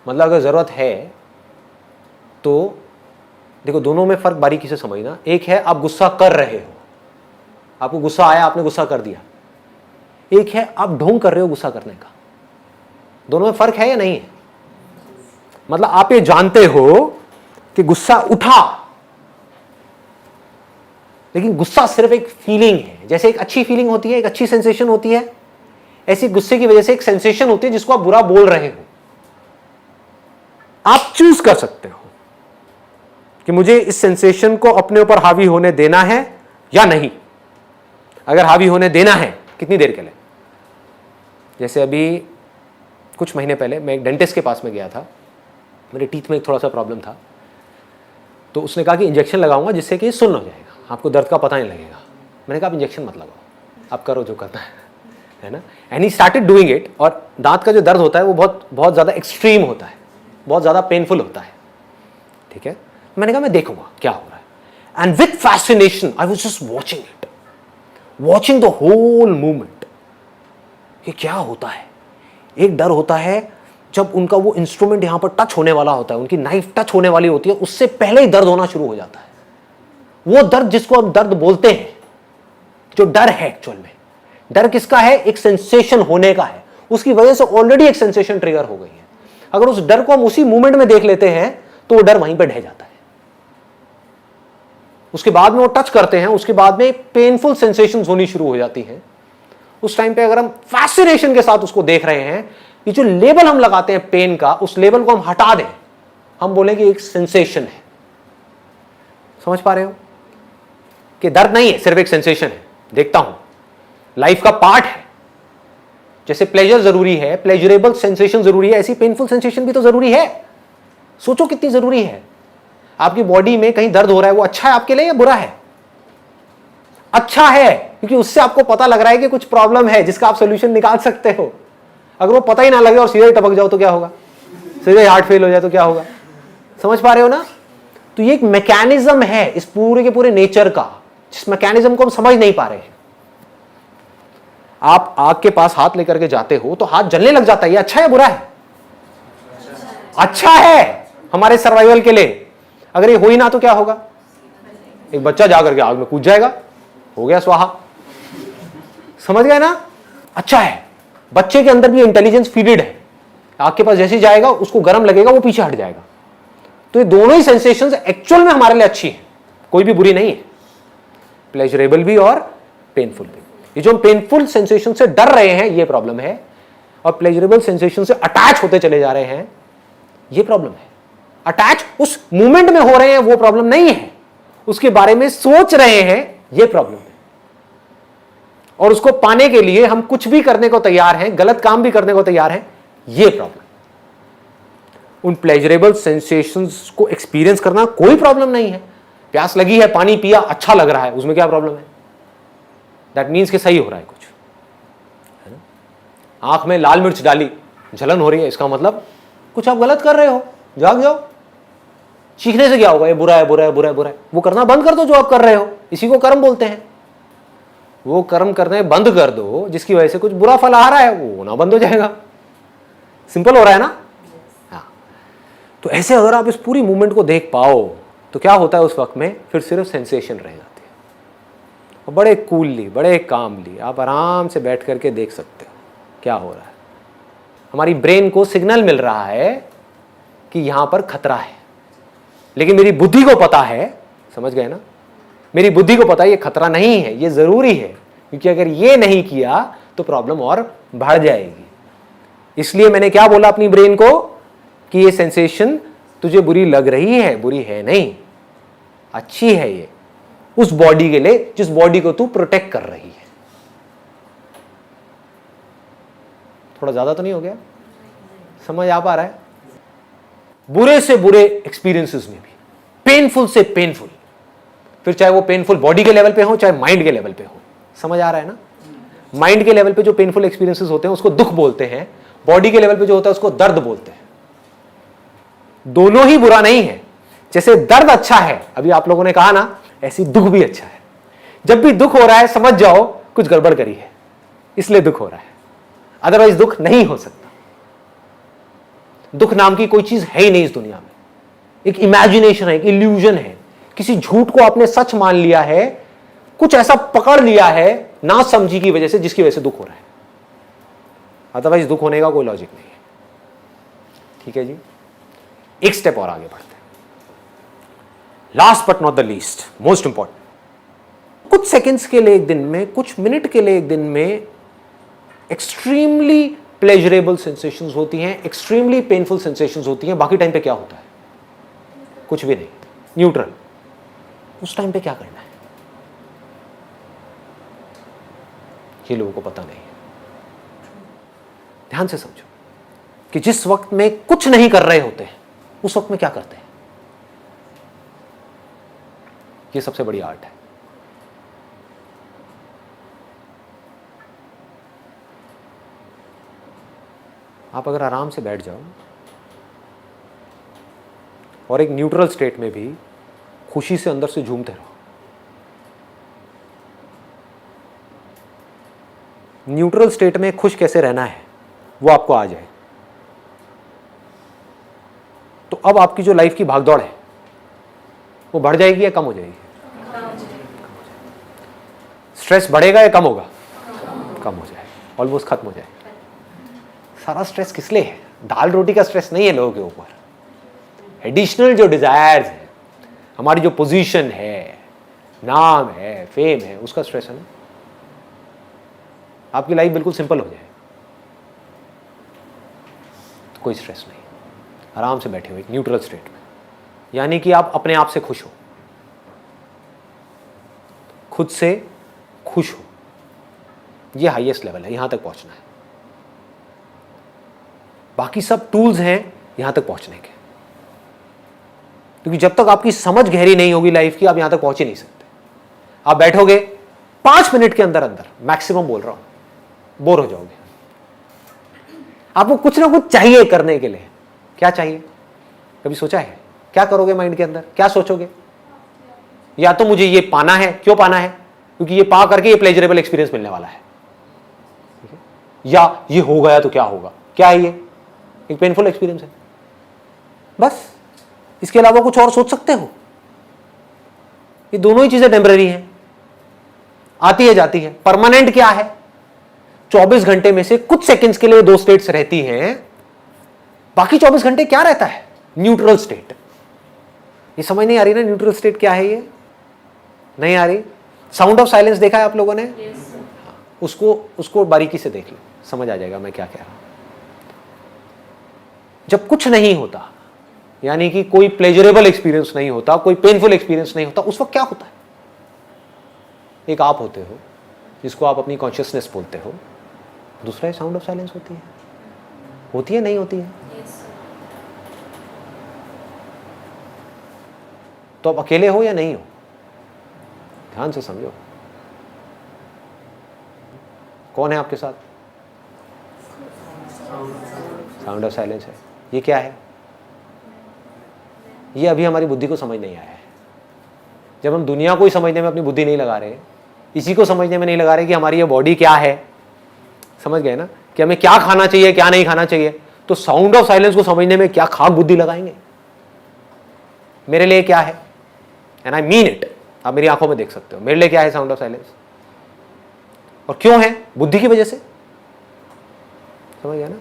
मतलब अगर जरूरत है तो देखो, दोनों में फर्क बारीकी से समझना। एक है आप गुस्सा कर रहे हो, आपको गुस्सा आया, आपने गुस्सा कर दिया। एक है आप ढोंग कर रहे हो गुस्सा करने का। दोनों में फर्क है या नहीं है? मतलब आप ये जानते हो कि गुस्सा उठा, लेकिन गुस्सा सिर्फ एक फीलिंग है। जैसे एक अच्छी फीलिंग होती है, एक अच्छी सेंसेशन होती है, ऐसी गुस्से की वजह से एक सेंसेशन होती है जिसको आप बुरा बोल रहे हो। आप चूज कर सकते हो कि मुझे इस सेंसेशन को अपने ऊपर हावी होने देना है या नहीं। अगर हावी होने देना है, कितनी देर के लिए? जैसे अभी कुछ महीने पहले मैं एक डेंटिस्ट के पास में गया था, मेरे टीथ में एक थोड़ा सा प्रॉब्लम था, तो उसने कहा कि इंजेक्शन लगाऊंगा जिससे कि सुन्न हो जाएगा, आपको दर्द का पता नहीं लगेगा। मैंने कहा आप इंजेक्शन मत लगाओ, आप करो जो करना है ना। And he started doing it. और दांत का जो दर्द होता है वो बहुत बहुत ज़्यादा एक्सट्रीम होता है, बहुत ज़्यादा पेनफुल होता है, ठीक है। मैंने कहा मैं देखूंगा क्या हो रहा है। And with fascination I was just watching it, watching the whole movement. ये क्या होता है? एक डर होता है जब उनका वो इंस्ट्रूमेंट यहां पर टच होने वाला होता है, उनकी नाइफ टच होने वाली होती है, उससे पहले ही दर्द होना शुरू हो जाता है। वो दर्द जिसको हम दर्द बोलते हैं, जो डर है एक्चुअल में, डर किसका है? एक सेंसेशन होने का है। उसकी वजह से ऑलरेडी एक सेंसेशन ट्रिगर हो गई है। अगर उस डर को हम उसी मूवमेंट में देख लेते हैं तो वो डर वहीं पर ढह जाता है। उसके बाद में वो टच करते हैं, उसके बाद में पेनफुल सेंसेशंस होनी शुरू हो जाती हैं। उस टाइम पे अगर हम फैसिनेशन के साथ उसको देख रहे हैं, ये जो लेबल हम लगाते हैं पेन का, उस लेबल को हम हटा दें, हम बोलेंगे एक सेंसेशन है। समझ पा रहे हो कि दर्द नहीं है, सिर्फ एक सेंसेशन है, देखता हूं, लाइफ का पार्ट है। जैसे प्लेजर जरूरी है, प्लेजरेबल सेंसेशन जरूरी है, ऐसी पेनफुल सेंसेशन भी तो जरूरी है। सोचो कितनी जरूरी है। आपकी बॉडी में कहीं दर्द हो रहा है, वो अच्छा है आपके लिए या बुरा है? अच्छा है, क्योंकि उससे आपको पता लग रहा है कि कुछ प्रॉब्लम है जिसका आप सोल्यूशन निकाल सकते हो। अगर वो पता ही ना लगे और सीधे टपक जाओ तो क्या होगा, सीधे हार्ट फेल हो जाए तो क्या होगा। समझ पा रहे हो ना। तो ये एक मैकेनिज्म है इस पूरे के पूरे नेचर का, जिस मैकेनिज्म को हम समझ नहीं पा रहे हैं। आप आग के पास हाथ लेकर के जाते हो तो हाथ जलने लग जाता है, ये अच्छा है बुरा है? अच्छा है हमारे सर्वाइवल के लिए। अगर ये हो ही ना तो क्या होगा, एक बच्चा जाकर के आग में कूद जाएगा, हो गया स्वाहा। समझ गए ना। अच्छा है, बच्चे के अंदर भी इंटेलिजेंस फीडेड है, आग के पास जैसे जाएगा उसको गर्म लगेगा वो पीछे हट जाएगा। तो ये दोनों ही सेंसेशंस एक्चुअल में हमारे लिए अच्छी है, कोई भी बुरी नहीं है, प्लेजरेबल भी और पेनफुल भी। ये जो हम पेनफुल सेंसेशन से डर रहे हैं ये प्रॉब्लम है, और प्लेजरेबल सेंसेशन से अटैच होते चले जा रहे हैं ये प्रॉब्लम है। अटैच उस मूवमेंट में हो रहे हैं वो प्रॉब्लम नहीं है, उसके बारे में सोच रहे हैं ये प्रॉब्लम है। और उसको पाने के लिए हम कुछ भी करने को तैयार हैं, गलत काम भी करने को तैयार हैं, ये प्रॉब्लम। उन प्लेजरेबल सेंसेशंस को एक्सपीरियंस करना कोई प्रॉब्लम नहीं है। प्यास लगी है, पानी पिया, अच्छा लग रहा है, उसमें क्या प्रॉब्लम है? दैट मीन्स कि सही हो रहा है कुछ, है ना। आंख में लाल मिर्च डाली, जलन हो रही है, इसका मतलब कुछ आप गलत कर रहे हो, जाग जाओ। चीखने से क्या होगा, ये बुरा है बुरा है बुरा है बुरा है, वो करना बंद कर दो जो आप कर रहे हो, इसी को कर्म बोलते हैं। वो कर्म करने बंद कर दो जिसकी वजह से कुछ बुरा फल आ रहा है, वो होना बंद हो जाएगा। सिंपल हो रहा है ना। हाँ, तो ऐसे अगर आप इस पूरी मूवमेंट को देख पाओ तो क्या होता है उस वक्त में, फिर सिर्फ सेंसेशन रह जाती है। और बड़े कूलली, बड़े कामली आप आराम से बैठ करके देख सकते हो क्या हो रहा है। हमारी ब्रेन को सिग्नल मिल रहा है कि यहां पर खतरा है, लेकिन मेरी बुद्धि को पता है, समझ गए ना, मेरी बुद्धि को पता है ये खतरा नहीं है, ये जरूरी है, क्योंकि अगर ये नहीं किया तो प्रॉब्लम और बढ़ जाएगी। इसलिए मैंने क्या बोला अपनी ब्रेन को कि ये सेंसेशन तुझे बुरी लग रही है, बुरी है नहीं, अच्छी है ये उस बॉडी के लिए जिस बॉडी को तू प्रोटेक्ट कर रही है। थोड़ा ज्यादा तो नहीं हो गया, समझ आ पा रहा है। बुरे से बुरे एक्सपीरियंसेस में भी, पेनफुल से पेनफुल, फिर चाहे वो पेनफुल बॉडी के लेवल पे हो चाहे माइंड के लेवल पे हो, समझ आ रहा है ना। माइंड के लेवल पे जो पेनफुल एक्सपीरियंसेस होते हैं उसको दुख बोलते हैं, बॉडी के लेवल पे जो होता है उसको दर्द बोलते हैं। दोनों ही बुरा नहीं है। जैसे दर्द अच्छा है, अभी आप लोगों ने कहा ना, ऐसी दुख भी अच्छा है। जब भी दुख हो रहा है समझ जाओ कुछ गड़बड़ करी है, इसलिए दुख हो रहा है, अदरवाइज दुख नहीं हो सकता। दुख नाम की कोई चीज है ही नहीं इस दुनिया में, एक इमेजिनेशन है, एक इल्यूजन है। किसी झूठ को आपने सच मान लिया है, कुछ ऐसा पकड़ लिया है ना समझी की वजह से, जिसकी वजह से दुख हो रहा है, अदरवाइज दुख होने का कोई लॉजिक नहीं है। ठीक है जी, एक स्टेप और आगे बढ़ते हैं। Last but not the least, most important, कुछ सेकेंड्स के लिए एक दिन में, कुछ मिनट के लिए एक दिन में एक्सट्रीमली प्लेजरेबल सेंसेशंस होती हैं, एक्सट्रीमली पेनफुल सेंसेशंस होती हैं। बाकी टाइम पे क्या होता है? कुछ भी नहीं, न्यूट्रल। उस टाइम पे क्या करना है ये लोगों को पता नहीं है। ध्यान से समझो कि जिस वक्त में कुछ नहीं कर रहे होते हैं उस वक्त में क्या करते हैं। ये सबसे बड़ी आर्ट है। आप अगर आराम से बैठ जाओ और एक न्यूट्रल स्टेट में भी खुशी से अंदर से झूमते रहो। न्यूट्रल स्टेट में खुश कैसे रहना है वो आपको आ जाए तो अब आपकी जो लाइफ की भागदौड़ है वो बढ़ जाएगी या कम हो जाएगी? स्ट्रेस बढ़ेगा या कम होगा? कम हो जाएगा, ऑलमोस्ट खत्म हो जाएगा। सारा स्ट्रेस किस लिए है? दाल रोटी का स्ट्रेस नहीं है लोगों के ऊपर। एडिशनल जो डिजायर्स है, हमारी जो पोजीशन है, नाम है, फेम है, उसका स्ट्रेस है ना। आपकी लाइफ बिल्कुल सिंपल हो जाए तो कोई स्ट्रेस नहीं, आराम से बैठे हुए एक न्यूट्रल स्टेट में, यानी कि आप अपने आप से खुश हो, खुद से खुश हो। ये हाईएस्ट लेवल है, यहां तक पहुंचना है। बाकी सब टूल्स हैं यहां तक पहुंचने के, क्योंकि जब तक आपकी समझ गहरी नहीं होगी लाइफ की, आप यहां तक पहुंच ही नहीं सकते। आप बैठोगे 5 मिनट के अंदर अंदर मैक्सिमम बोल रहा हूं, बोर हो जाओगे। आपको कुछ ना कुछ चाहिए करने के लिए। क्या चाहिए? कभी सोचा है? क्या करोगे माइंड के अंदर? क्या सोचोगे? या तो मुझे ये पाना है। क्यों पाना है? क्योंकि ये पा करके ये प्लेजरेबल एक्सपीरियंस मिलने वाला है। या ये हो गया तो क्या होगा? क्या है ये? एक पेनफुल एक्सपीरियंस है। बस इसके अलावा कुछ और सोच सकते हो? ये दोनों ही चीजें टेम्पररी हैं, आती है जाती है। परमानेंट क्या है? 24 घंटे में से कुछ सेकंड्स के लिए 2 स्टेट्स रहती हैं, बाकी 24 घंटे क्या रहता है? Neutral state. ये समझ नहीं आ रही ना न्यूट्रल स्टेट क्या है? ये नहीं आ रही। साउंड ऑफ साइलेंस देखा है आप लोगों ने? उसको बारीकी से देख लो, समझ आ जाएगा मैं क्या कह रहा हूं। जब कुछ नहीं होता, यानी कि कोई प्लेजरेबल एक्सपीरियंस नहीं होता, कोई पेनफुल एक्सपीरियंस नहीं होता, उस वक्त क्या होता है? एक आप होते हो जिसको आप अपनी कॉन्शियसनेस बोलते हो, दूसरा साउंड ऑफ साइलेंस होती है नहीं होती है? तो आप अकेले हो या नहीं हो? ध्यान से समझो, कौन है आपके साथ? साउंड ऑफ साइलेंस है। ये क्या है? ये अभी हमारी बुद्धि को समझ नहीं आया है। जब हम दुनिया को ही समझने में अपनी बुद्धि नहीं लगा रहे, इसी को समझने में नहीं लगा रहे कि हमारी ये बॉडी क्या है, समझ गए ना, कि हमें क्या खाना चाहिए क्या नहीं खाना चाहिए, तो साउंड ऑफ साइलेंस को समझने में क्या खाक बुद्धि लगाएंगे? मेरे लिए क्या है, एंड आई मीन इट, आप मेरी आंखों में देख सकते हो, मेरे लिए क्या है साउंड ऑफ साइलेंस, और क्यों है? बुद्धि की वजह से। समझ गया ना?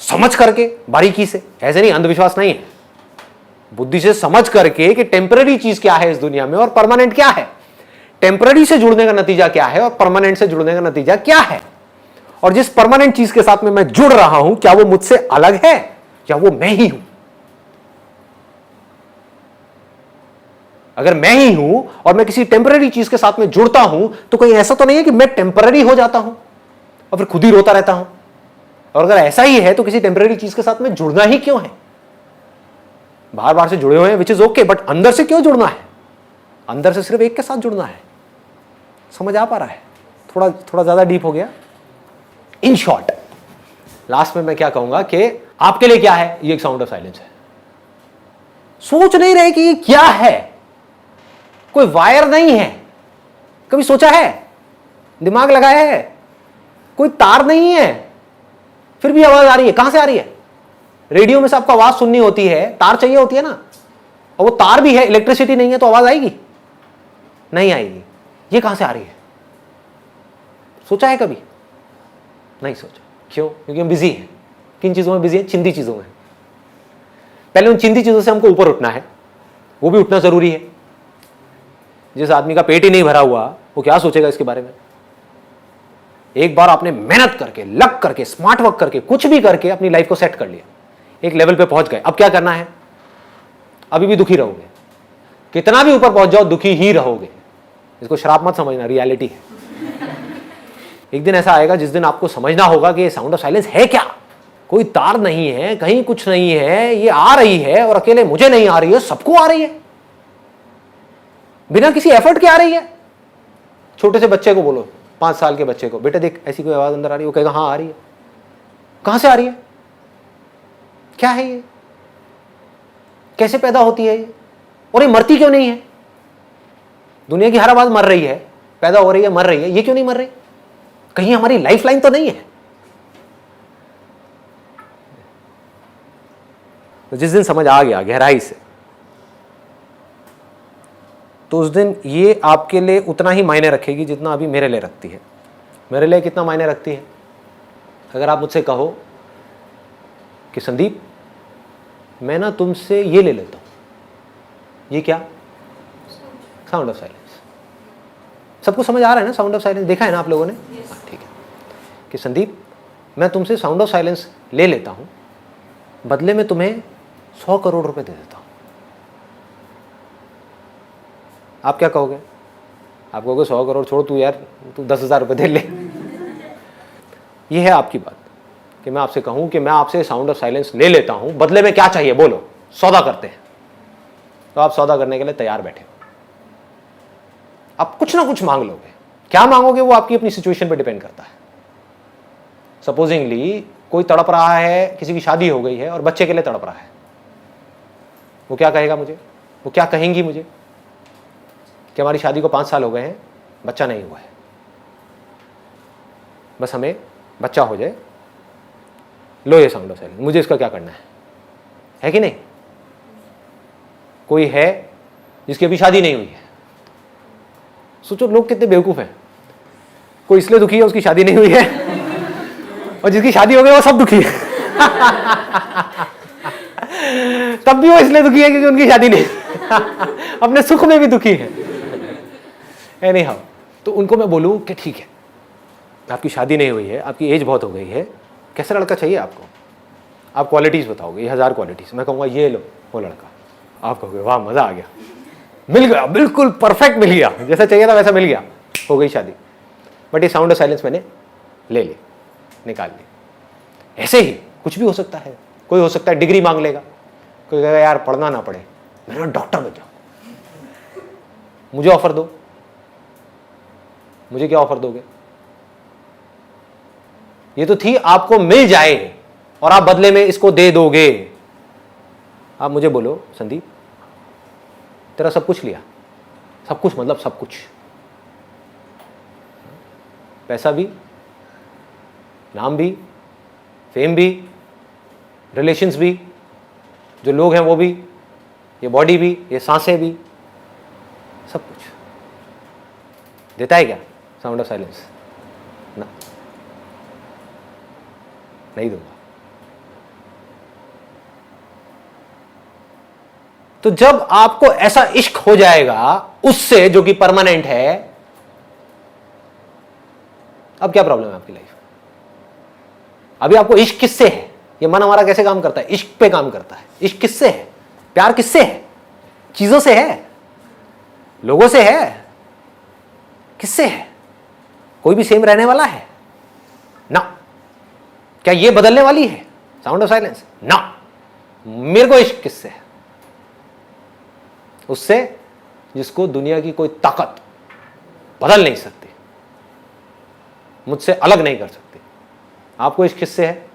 समझ करके बारीकी से, ऐसे नहीं, अंधविश्वास नहीं है, बुद्धि से समझ करके कि टेम्पररी चीज क्या है इस दुनिया में और परमानेंट क्या है, टेम्पररी से जुड़ने का नतीजा क्या है और परमानेंट से जुड़ने का नतीजा क्या है, और जिस परमानेंट चीज के साथ में मैं जुड़ रहा हूं क्या वो मुझसे अलग है या वो मैं ही हूं? अगर मैं ही हूं और मैं किसी टेम्पररी चीज के साथ में जुड़ता हूं तो कहीं ऐसा तो नहीं है कि मैं टेम्पररी हो जाता हूं और फिर खुद ही रोता रहता हूं? और अगर ऐसा ही है तो किसी टेम्पररी चीज के साथ में जुड़ना ही क्यों है? बार बार से जुड़े हुए हैं विच इज ओके, बट अंदर से क्यों जुड़ना है? अंदर से सिर्फ एक के साथ जुड़ना है। समझ आ पा रहा है? थोड़ा ज्यादा डीप हो गया। इन शॉर्ट लास्ट में मैं क्या कहूंगा कि आपके लिए क्या है? ये एक साउंड ऑफ साइलेंस है। सोच नहीं रहे कि ये क्या है, कोई वायर नहीं है। कभी सोचा है? दिमाग लगाया है? कोई तार नहीं है, फिर भी आवाज आ रही है। कहां से आ रही है? रेडियो में से आपको आवाज सुननी होती है, तार चाहिए होती है ना, और वो तार भी है, इलेक्ट्रिसिटी नहीं है तो आवाज आएगी? नहीं आएगी। ये कहां से आ रही है? सोचा है कभी? नहीं सोचा। क्यों? क्योंकि हम बिजी हैं। किन चीजों में बिजी हैं? चिंदी चीजों में। पहले उन चिंदी चीजों से हमको ऊपर उठना है, वो भी उठना जरूरी है। जिस आदमी का पेट ही नहीं भरा हुआ वो क्या सोचेगा इसके बारे में? एक बार आपने मेहनत करके, लग करके, स्मार्ट वर्क करके, कुछ भी करके अपनी लाइफ को सेट कर लिया, एक लेवल पे पहुंच गए, अब क्या करना है? अभी भी दुखी रहोगे, कितना भी ऊपर पहुंच जाओ दुखी ही रहोगे। इसको श्राप मत समझना, रियलिटी है। एक दिन ऐसा आएगा जिस दिन आपको समझना होगा कि ये साउंड ऑफ साइलेंस है क्या। कोई तार नहीं है, कहीं कुछ नहीं है, ये आ रही है और अकेले मुझे नहीं आ रही है, सबको आ रही है, बिना किसी एफर्ट के आ रही है। छोटे से बच्चे को बोलो, 5 साल के बच्चे को, बेटा देख ऐसी कोई आवाज अंदर आ रही है, वो कहेगा हाँ आ रही है। कहां से आ रही है? क्या है ये? कैसे पैदा होती है ये? और ये मरती क्यों नहीं है? दुनिया की हर आवाज मर रही है, पैदा हो रही है, मर रही है, ये क्यों नहीं मर रही? कहीं हमारी लाइफ लाइन तो नहीं है? तो जिस दिन समझ आ गया गहराई से, तो उस दिन ये आपके लिए उतना ही मायने रखेगी जितना अभी मेरे लिए रखती है। मेरे लिए कितना मायने रखती है? अगर आप मुझसे कहो कि संदीप मैं ना तुमसे ये ले लेता हूं, ये क्या? Sound of silence. सबको समझ आ रहा है ना साउंड ऑफ साइलेंस? देखा है ना आप लोगों ने? हाँ, ठीक है। कि संदीप मैं तुमसे साउंड ऑफ साइलेंस ले लेता हूं, बदले में तुम्हें 100 करोड़ रुपए दे देता हूं। आप क्या कहोगे? आप कहोगे 100 करोड़ छोड़, तू यार तू 10,000 रुपए दे ले। ये है आपकी बात कि मैं आपसे कहूं कि मैं आपसे साउंड ऑफ साइलेंस ले लेता हूं, बदले में क्या चाहिए बोलो, सौदा करते हैं। तो आप सौदा करने के लिए तैयार बैठे, आप कुछ ना कुछ मांग लोगे। क्या मांगोगे वो आपकी अपनी सिचुएशन पे डिपेंड करता है। सपोजिंगली कोई तड़प रहा है, किसी की शादी हो गई है और बच्चे के लिए तड़प रहा है, वो क्या कहेगा मुझे, वो क्या कहेंगी मुझे कि हमारी शादी को 5 साल हो गए हैं, बच्चा नहीं हुआ है, बस हमें बच्चा हो जाए, लो ये साउंड ऑफ साइलेंस, मुझे इसका क्या करना है कि नहीं? कोई है जिसकी अभी शादी नहीं हुई है, सोचो लोग कितने बेवकूफ हैं। कोई इसलिए दुखी है उसकी शादी नहीं हुई है, और जिसकी शादी हो गई वो सब दुखी है। तब भी वो इसलिए दुखी है क्योंकि उनकी शादी नहीं, अपने सुख में भी दुखी है। एनी हाउ, तो उनको मैं बोलूं कि ठीक है, आपकी शादी नहीं हुई है, आपकी एज बहुत हो गई है, कैसा लड़का चाहिए आपको? आप क्वालिटीज बताओगे, ये 1000 क्वालिटीज, मैं कहूँगा ये लो वो लड़का, आप कहोगे वाह मजा आ गया, मिल गया, बिल्कुल परफेक्ट मिल गया, जैसा चाहिए था वैसा मिल गया, हो गई शादी। बट ये साउंड ऑफ साइलेंस मैंने ले ली, निकाल ली। ऐसे ही कुछ भी हो सकता है। कोई हो सकता है डिग्री मांग लेगा, कोई कहेगा यार पढ़ना ना पड़े, मेरा डॉक्टर बन जाओ, मुझे ऑफर दो। मुझे क्या ऑफर दोगे? ये तो थी आपको मिल जाए और आप बदले में इसको दे दोगे। आप मुझे बोलो संदीप तेरा सब कुछ लिया, सब कुछ मतलब सब कुछ, पैसा भी, नाम भी, फेम भी, रिलेशंस भी, जो लोग हैं वो भी, ये बॉडी भी, ये सांसें भी, सब कुछ देता है क्या साउंड ऑफ साइलेंस? ना, नहीं दूंगा। तो जब आपको ऐसा इश्क हो जाएगा उससे जो कि परमानेंट है, अब क्या प्रॉब्लम है आपकी लाइफ? अभी आपको इश्क किससे है? ये मन हमारा कैसे काम करता है? इश्क पे काम करता है। इश्क किससे है? प्यार किससे है? चीजों से है, लोगों से है, किससे है? कोई भी सेम रहने वाला है ना? क्या ये बदलने वाली है साउंड ऑफ साइलेंस? ना। मेरे को इश्क किससे है? उससे जिसको दुनिया की कोई ताकत बदल नहीं सकती, मुझसे अलग नहीं कर सकती। आपको इश्क किससे है?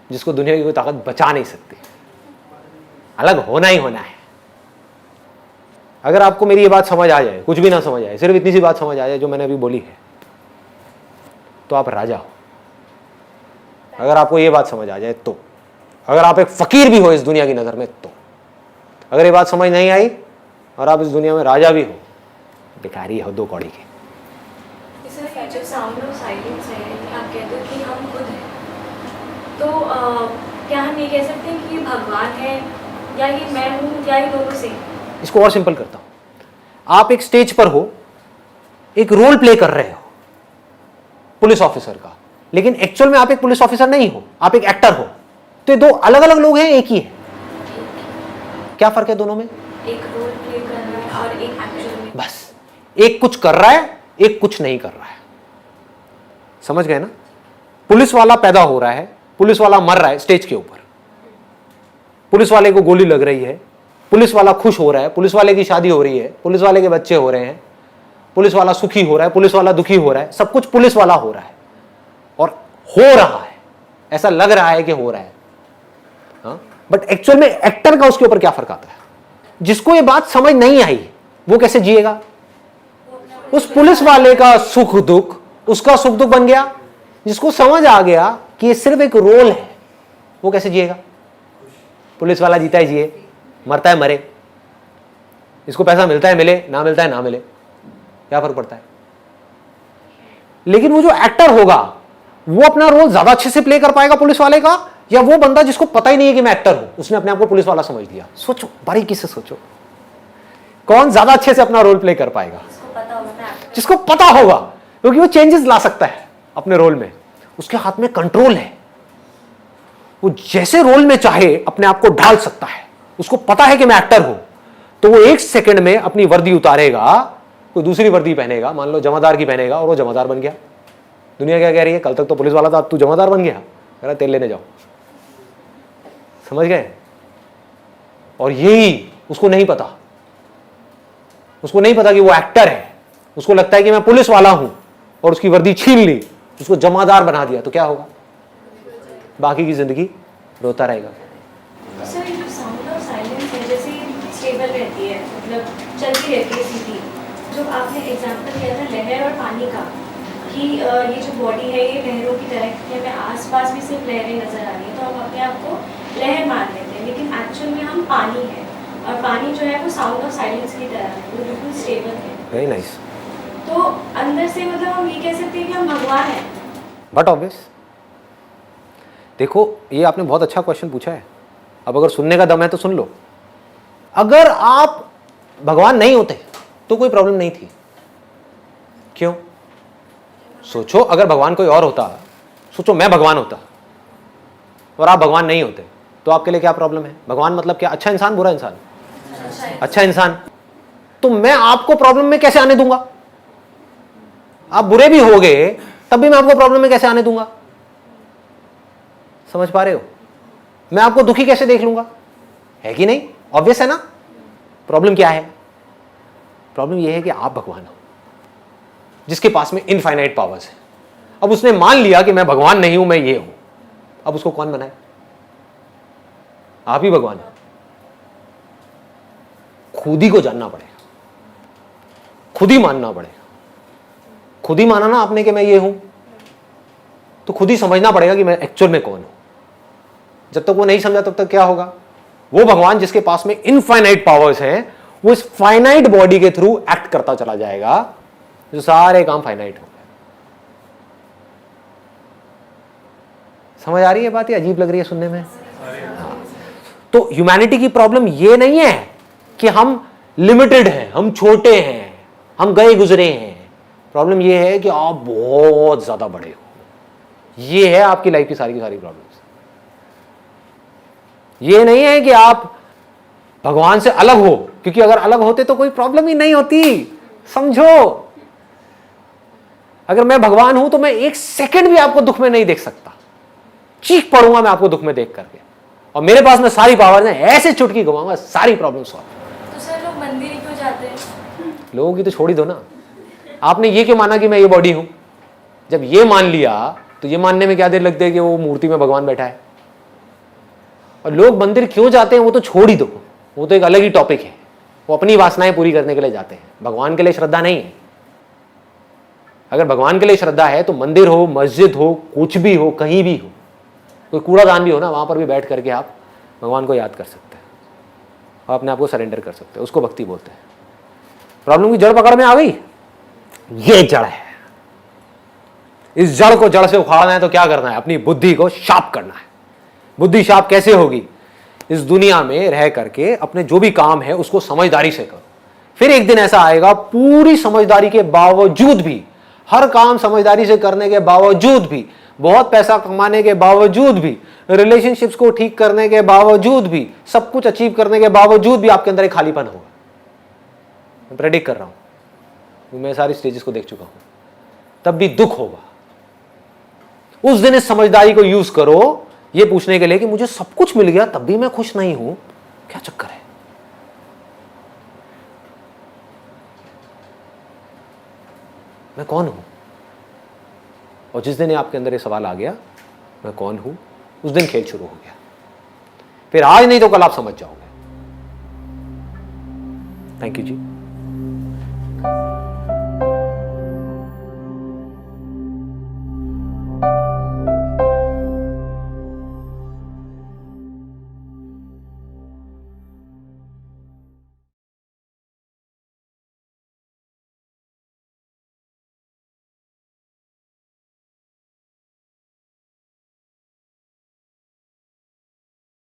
जिसको दुनिया की कोई ताकत बचा नहीं सकती। अलग होना ही होना है। अगर आपको मेरी ये बात समझ आ जाए, कुछ भी ना समझ आए, सिर्फ इतनी सी बात समझ आ जाए जो मैंने अभी बोली है, तो आप राजा हो। अगर आपको ये बात समझ आ जाए तो, अगर आप एक फकीर भी हो इस दुनिया की नजर में तो, अगर ये बात समझ नहीं आई और आप इस दुनिया में राजा भी हो, भिखारी हो 2 कौड़ी के। सर जो साउंड ऑफ साइलेंस है, आप कहते हो कि हम खुद हैं, तो क्या हम ये कह सकते हैं कि ये भगवान है या ये मैं हूँ या ये दोनों से? इसको और सिंपल करता हूं। आप एक स्टेज पर हो, एक रोल प्ले कर रहे हो पुलिस ऑफिसर का, लेकिन एक्चुअल में आप एक पुलिस ऑफिसर नहीं हो, आप एक एक्टर हो। तो ये 2 अलग अलग लोग हैं, एक ही है। क्या फर्क है दोनों में? एक रोल प्ले कर रहा है और एक एक्चुअल में। बस, एक कुछ कर रहा है, एक कुछ नहीं कर रहा है। समझ गए ना? पुलिस वाला पैदा हो रहा है, पुलिस वाला मर रहा है स्टेज के ऊपर, पुलिस वाले को गोली लग रही है, पुलिस वाला खुश हो रहा है, पुलिस वाले की शादी हो रही है, पुलिस वाले के बच्चे हो रहे हैं, पुलिस वाला सुखी हो रहा है, पुलिस वाला दुखी हो रहा है, सब कुछ पुलिस वाला हो रहा है और हो रहा है, ऐसा लग रहा है कि हो रहा है। हाँ? बट एक्चुअल में एक्टर का उसके ऊपर क्या फर्क आता है? जिसको ये बात समझ नहीं आई वो कैसे जिएगा? उस पुलिस वाले का सुख दुख उसका सुख दुख बन गया। जिसको समझ आ गया कि ये सिर्फ एक रोल है, वो कैसे जिएगा? पुलिस वाला जीता है जिए, मरता है मरे, इसको पैसा मिलता है मिले, ना मिलता है ना मिले, क्या फर्क पड़ता है? लेकिन वो जो एक्टर होगा वो अपना रोल ज्यादा अच्छे से प्ले कर पाएगा पुलिस वाले का, या वो बंदा जिसको पता ही नहीं है कि मैं एक्टर हूं, उसने अपने आप को पुलिस वाला समझ लिया? सोचो, बारीकी से सोचो, कौन ज्यादा अच्छे से अपना रोल प्ले कर पाएगा? जिसको पता होगा, क्योंकि वो चेंजेस ला सकता है अपने रोल में, उसके हाथ में कंट्रोल है, वो जैसे रोल में चाहे अपने आप को ढाल सकता है। उसको पता है कि मैं एक्टर हूं, तो वो 1 सेकंड में अपनी वर्दी उतारेगा, कोई दूसरी वर्दी पहनेगा, मान लो जमादार की पहनेगा, और वो जमादार बन गया। दुनिया क्या कह रही है? कल तक तो पुलिस वाला था, अब तू जमादार बन गया, कह रहा तेल लेने जाओ। समझ गए? और यही उसको नहीं पता, उसको नहीं पता कि वो एक्टर है, उसको लगता है कि मैं पुलिस वाला हूं और उसकी वर्दी छीन ली, उसको जमादार बना दिया, तो क्या होगा? बाकी की जिंदगी रोता रहेगा। सर ये जो साउंड ऑफ साइलेंस है, जैसे स्टेबल रहती है, मतलब चलती रहती है सीधी, जो आपने एग्जांपल दिया था लहर और पानी का, कि ये जो बॉडी है ये लहरों की तरह है, हमें आसपास भी सिर्फ लहरें नज़र आ रही हैं तो हम अपने आप को लहर मान लेते हैं, लेकिन एक्चुअल में हम पानी है, और पानी जो है वो साउंड ऑफ साइलेंस की तरह है, वो बिल्कुल स्टेबल है। Very nice. तो अंदर से मतलब हम ये कह सकते हैं कि हम भगवान हैं। बट ऑब्वियस, देखो ये आपने बहुत अच्छा क्वेश्चन पूछा है। अब अगर सुनने का दम है तो सुन लो। अगर आप भगवान नहीं होते तो कोई प्रॉब्लम नहीं थी। क्यों? सोचो, अगर भगवान कोई और होता, सोचो मैं भगवान होता और आप भगवान नहीं होते, तो आपके लिए क्या प्रॉब्लम है? भगवान मतलब क्या? अच्छा इंसान, बुरा इंसान? अच्छा इंसान। तो मैं आपको प्रॉब्लम में कैसे आने दूंगा? आप बुरे भी होगे तब भी मैं आपको प्रॉब्लम में कैसे आने दूंगा? समझ पा रहे हो? मैं आपको दुखी कैसे देख लूंगा? है कि नहीं? ऑब्वियस है ना। प्रॉब्लम क्या है? प्रॉब्लम यह है कि आप भगवान हो जिसके पास में इनफाइनाइट पावर्स है। अब उसने मान लिया कि मैं भगवान नहीं हूं, मैं ये हूं। अब उसको कौन बनाए? आप ही भगवान हो। खुद ही को जानना पड़ेगा, खुद ही मानना पड़ेगा। खुद ही माना ना आपने कि मैं ये हूं, तो खुद ही समझना पड़ेगा कि मैं एक्चुअल में कौन हूं। जब तक वो नहीं समझा तब तक क्या होगा? वो भगवान जिसके पास में इनफाइनाइट पावर्स हैं, वो इस फाइनाइट बॉडी के थ्रू एक्ट करता चला जाएगा, जो सारे काम फाइनाइट हो गए। समझ आ रही है बात? ये अजीब लग रही है सुनने में? हाँ। तो ह्यूमैनिटी की प्रॉब्लम ये नहीं है कि हम लिमिटेड हैं, हम छोटे हैं, हम गए गुजरे हैं। प्रॉब्लम ये है कि आप बहुत ज्यादा बड़े हो। ये है आपकी लाइफ की सारी प्रॉब्लम्स। ये नहीं है कि आप भगवान से अलग हो, क्योंकि अगर अलग होते तो कोई प्रॉब्लम ही नहीं होती। समझो, अगर मैं भगवान हूं तो मैं एक सेकंड भी आपको दुख में नहीं देख सकता। चीख पड़ूंगा मैं आपको दुख में देख करके, और मेरे पास में सारी पावर है, ऐसे चुटकी घुमाऊंगा, सारी प्रॉब्लम सॉल्व। तो सर लोग मंदिर ही क्यों जाते हैं? लोगों की तो छोड़ ही दो ना। आपने ये क्यों माना कि मैं ये बॉडी हूं? जब ये मान लिया तो ये मानने में क्या देर लगती है कि वो मूर्ति में भगवान बैठा है। और लोग मंदिर क्यों जाते हैं वो तो छोड़ ही दो, वो तो एक अलग ही टॉपिक है। वो अपनी वासनाएं पूरी करने के लिए जाते हैं, भगवान के लिए श्रद्धा नहीं है। अगर भगवान के लिए श्रद्धा है तो मंदिर हो, मस्जिद हो, कुछ भी हो, कहीं भी हो, कोई कूड़ादान भी हो ना, वहां पर भी बैठ करके आप भगवान को याद कर सकते हैं और अपने आप को सरेंडर कर सकते हैं। उसको भक्ति बोलते हैं। प्रॉब्लम की जड़ पकड़ में आ गई। ये जड़ है। इस जड़ को जड़ से उखाड़ना है तो क्या करना है? अपनी बुद्धि को शार्प करना है। बुद्धि शार्प कैसे होगी? इस दुनिया में रह करके अपने जो भी काम है उसको समझदारी से करो। फिर एक दिन ऐसा आएगा, पूरी समझदारी के बावजूद भी, हर काम समझदारी से करने के बावजूद भी, बहुत पैसा कमाने के बावजूद भी, रिलेशनशिप्स को ठीक करने के बावजूद भी, सब कुछ अचीव करने के बावजूद भी आपके अंदर एक खालीपन होगा। मैं प्रेडिक्ट कर रहा हूं, मैं सारी स्टेजेस को देख चुका हूं। तब भी दुख होगा। उस दिन इस समझदारी को यूज करो ये पूछने के लिए कि मुझे सब कुछ मिल गया तब भी मैं खुश नहीं हूं, क्या चक्कर है? मैं कौन हूं? और जिस दिन आपके अंदर ये सवाल आ गया, मैं कौन हूं, उस दिन खेल शुरू हो गया। फिर आज नहीं तो कल आप समझ जाओगे। Thank you ji.